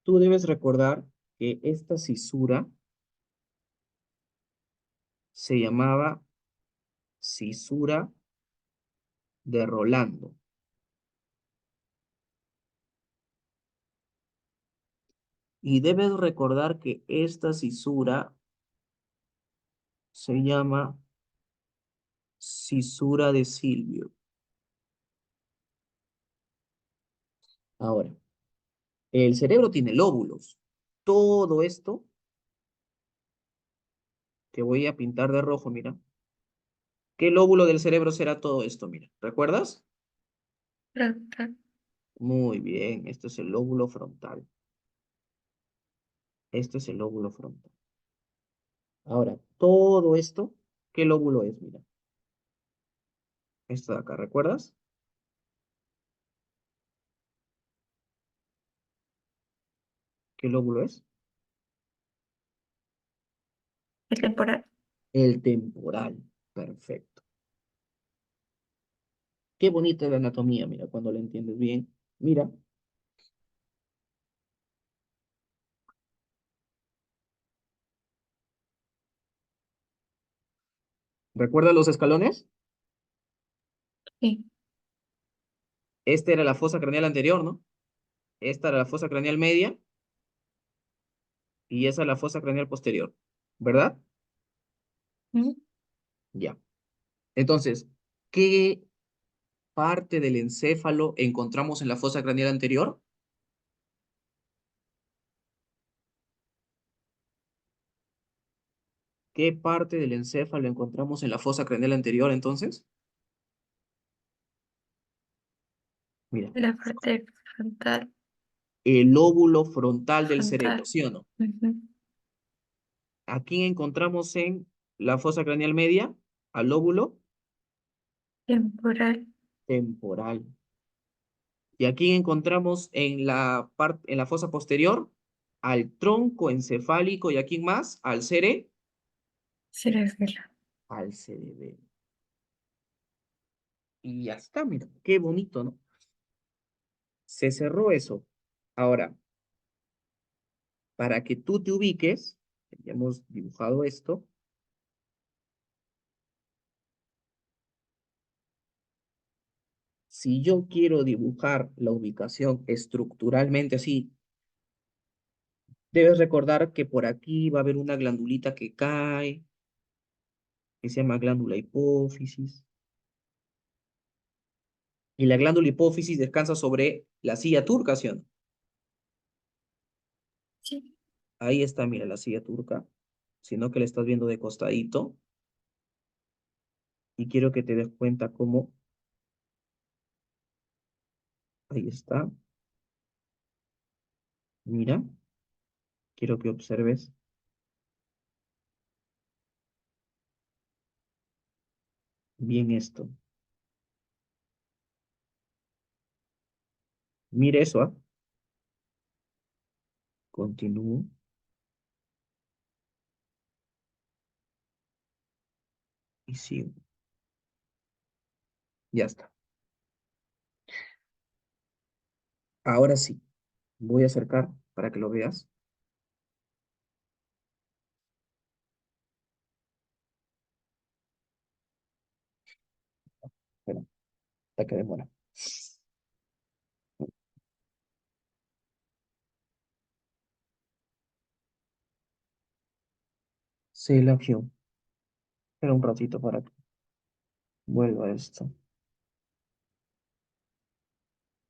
Tú debes recordar que esta cisura se llamaba cisura de Rolando. Y debes recordar que esta cisura se llama cisura de Silvio. Ahora, el cerebro tiene lóbulos. Todo esto que voy a pintar de rojo, mira. ¿Qué lóbulo del cerebro será todo esto? Mira, ¿recuerdas? Frontal. Muy bien, esto es el lóbulo frontal. Esto es el lóbulo frontal. Ahora, todo esto, ¿qué lóbulo es? Mira, esto de acá, ¿recuerdas? ¿Qué lóbulo es? El temporal. El temporal. Perfecto. Qué bonita es la anatomía, mira, cuando la entiendes bien. Mira, ¿recuerdas los escalones? Sí. Esta era la fosa craneal anterior, ¿no? Esta era la fosa craneal media y esa es la fosa craneal posterior, ¿verdad? ¿Mm? Ya. Entonces, ¿qué parte del encéfalo encontramos en la fosa craneal anterior? ¿Qué parte del encéfalo encontramos en la fosa craneal anterior entonces? Mira, La parte frontal. el lóbulo frontal del cerebro, Frontal. ¿sí o no? Ujú. ¿A quién encontramos en la fosa craneal media? Al lóbulo Temporal. temporal. ¿Y a quién encontramos en en la fosa posterior? Al tronco encefálico. ¿Y a quién más? Cerebelo. Al cerebelo. Y ya está, mira, qué bonito, ¿no? Se cerró eso. Ahora, para que tú te ubiques, ya hemos dibujado esto. Si yo quiero dibujar la ubicación estructuralmente así, debes recordar que por aquí va a haber una glandulita que cae, que se llama glándula hipófisis. Y la glándula hipófisis descansa sobre la silla turca, ¿sí o no? Sí. Ahí está, mira, la silla turca, sino que la estás viendo de costadito. Y quiero que te des cuenta cómo, ahí está, mira, quiero que observes bien esto. Mire eso, ¿ah? Continúo y sigo. Ya está. Ahora sí, voy a acercar para que lo veas. Bueno, hasta que demora. Selección. Espera un ratito para que vuelva esto.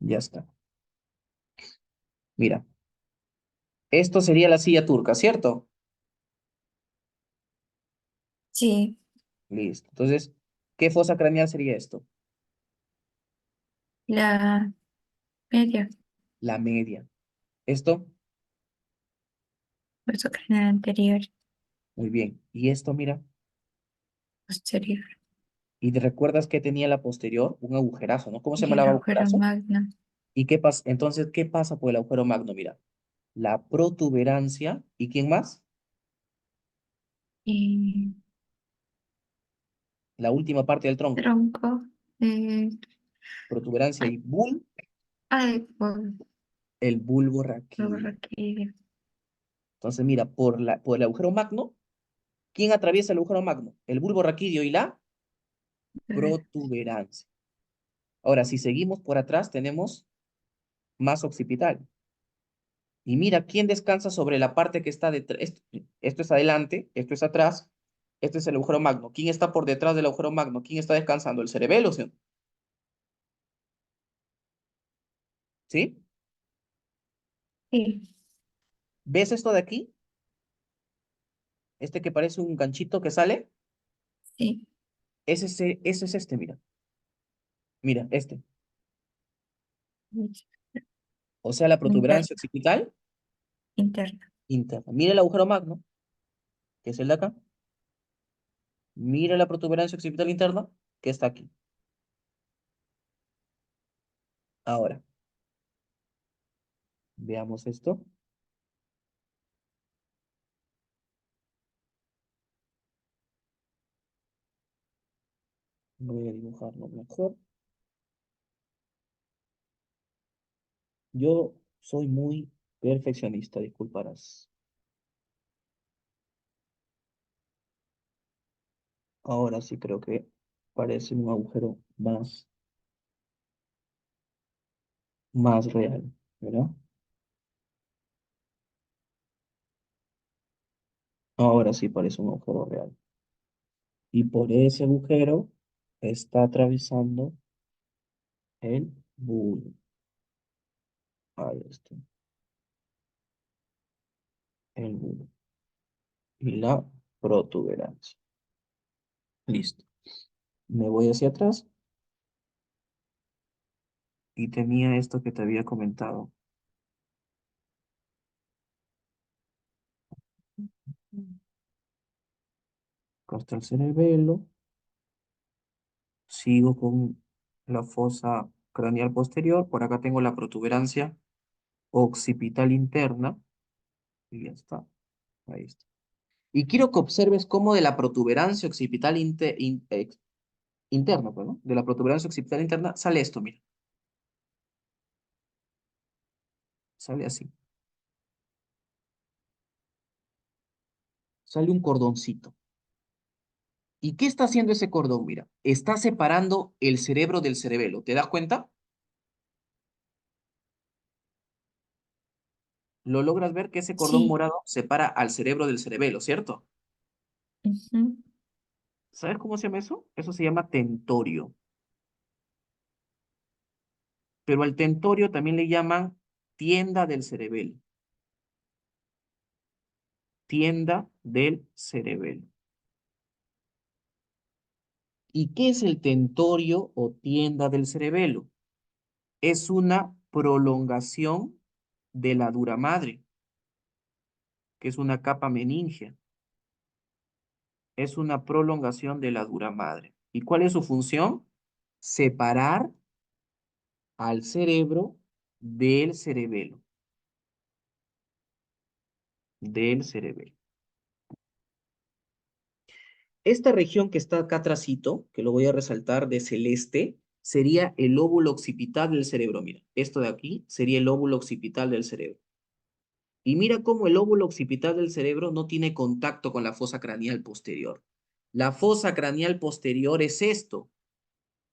Ya está. Mira, esto sería la silla turca, ¿cierto? Sí, Listo. Entonces, ¿qué fosa craneal sería esto? la media, La media. ¿Esto? hueso craneal anterior, Muy bien. Y esto, mira. posterior, ¿Y te recuerdas que tenía la posterior? Un agujerazo, ¿no? ¿Cómo se y llama el el agujero agujerazo? magno, ¿Y qué pasa? Entonces, ¿qué pasa por el agujero magno? Mira, la protuberancia. ¿Y quién más? y La última parte del tronco. tronco, eh, Protuberancia y ay, el bulbo luego raquídeo. raquídeo, Entonces, mira, por el agujero magno, ¿quién atraviesa el agujero magno? El bulbo raquídeo y la protuberancia. Ahora, si seguimos por atrás, tenemos más occipital. Y mira, ¿quién descansa sobre la parte que está detrás? Esto es adelante, esto es atrás, este es el agujero magno. ¿Quién está por detrás del agujero magno? ¿Quién está descansando? El cerebelo, ¿sí? ¿Sí? sí, ¿Ves esto de aquí? Este que parece un ganchito que sale. sí, Ese es este, mira. Mira, este. O sea, la protuberancia interna, occipital interna, interna. Mira el agujero magno, que es el de acá. Mira la protuberancia occipital interna, que está aquí. Ahora, veamos esto. Voy a dibujarlo mejor. Yo soy muy perfeccionista, disculparás. Ahora sí creo que parece un agujero más real, ¿verdad? Ahora sí parece un agujero real. Y por ese agujero está atravesando el bulbo. Ahí está, el bulbo. Y la protuberancia. Listo. Me voy hacia atrás y tenía esto que te había comentado. Acá está el cerebelo. Sigo con la fosa craneal posterior. Por acá tengo la protuberancia occipital interna. Y ya está. Ahí está. Y quiero que observes cómo de la protuberancia occipital interna, pues, ¿no? De la protuberancia occipital interna sale esto, mira. Sale así. Sale un cordoncito. ¿Y qué está haciendo ese cordón? Mira, está separando el cerebro del cerebelo. ¿Te das cuenta? Lo logras ver que ese cordón sí, morado separa al cerebro del cerebelo, ¿cierto? ujú, ¿Sabes cómo se llama eso? Eso se llama tentorio. Pero al tentorio también le llaman tienda del cerebelo. Tienda del cerebelo. ¿Y qué es el tentorio o tienda del cerebelo? Es una prolongación de la dura madre, que es una capa meningea. Es una prolongación de la dura madre. ¿Y cuál es su función? Separar al cerebro del cerebelo. Del cerebelo. Esta región que está acá atrásito, que lo voy a resaltar de celeste, sería el lóbulo occipital del cerebro. Mira, esto de aquí sería el lóbulo occipital del cerebro. Y mira cómo el lóbulo occipital del cerebro no tiene contacto con la fosa craneal posterior. La fosa craneal posterior es esto.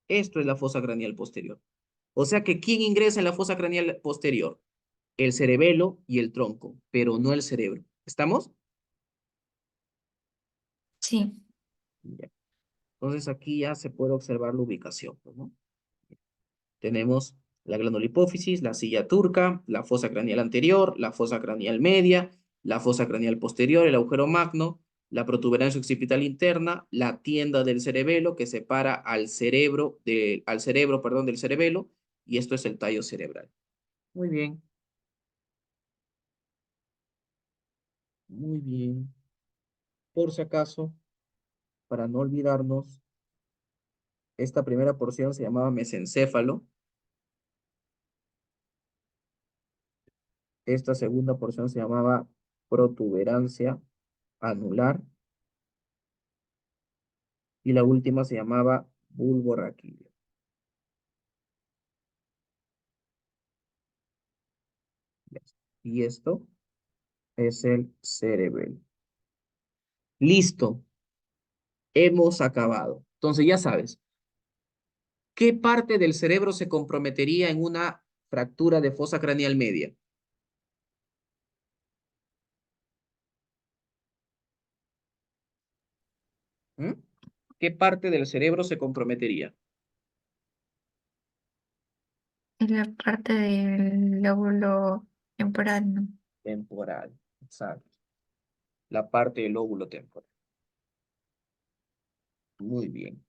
Esto es la fosa craneal posterior. O sea que ¿quién ingresa en la fosa craneal posterior? El cerebelo y el tronco, pero no el cerebro. ¿Estamos? Sí, Ya. Entonces aquí ya se puede observar la ubicación, pues, ¿no? Tenemos la glándula hipófisis, la silla turca, la fosa craneal anterior, la fosa craneal media, la fosa craneal posterior, el agujero magno, la protuberancia occipital interna, la tienda del cerebelo que separa al cerebro, perdón, del cerebelo, y esto es el tallo cerebral. Muy bien, muy bien. Por si acaso, para no olvidarnos, esta primera porción se llamaba mesencéfalo, esta segunda porción se llamaba protuberancia anular, y la última se llamaba bulbo raquídeo. Y esto es el cerebelo. Listo, hemos acabado. Entonces ya sabes, ¿qué parte del cerebro se comprometería en una fractura de fosa craneal media? ¿Mm? ¿Qué parte del cerebro se comprometería? es la parte del lóbulo temporal, ¿no? Temporal, exacto. La parte del lóbulo temporal. Muy bien.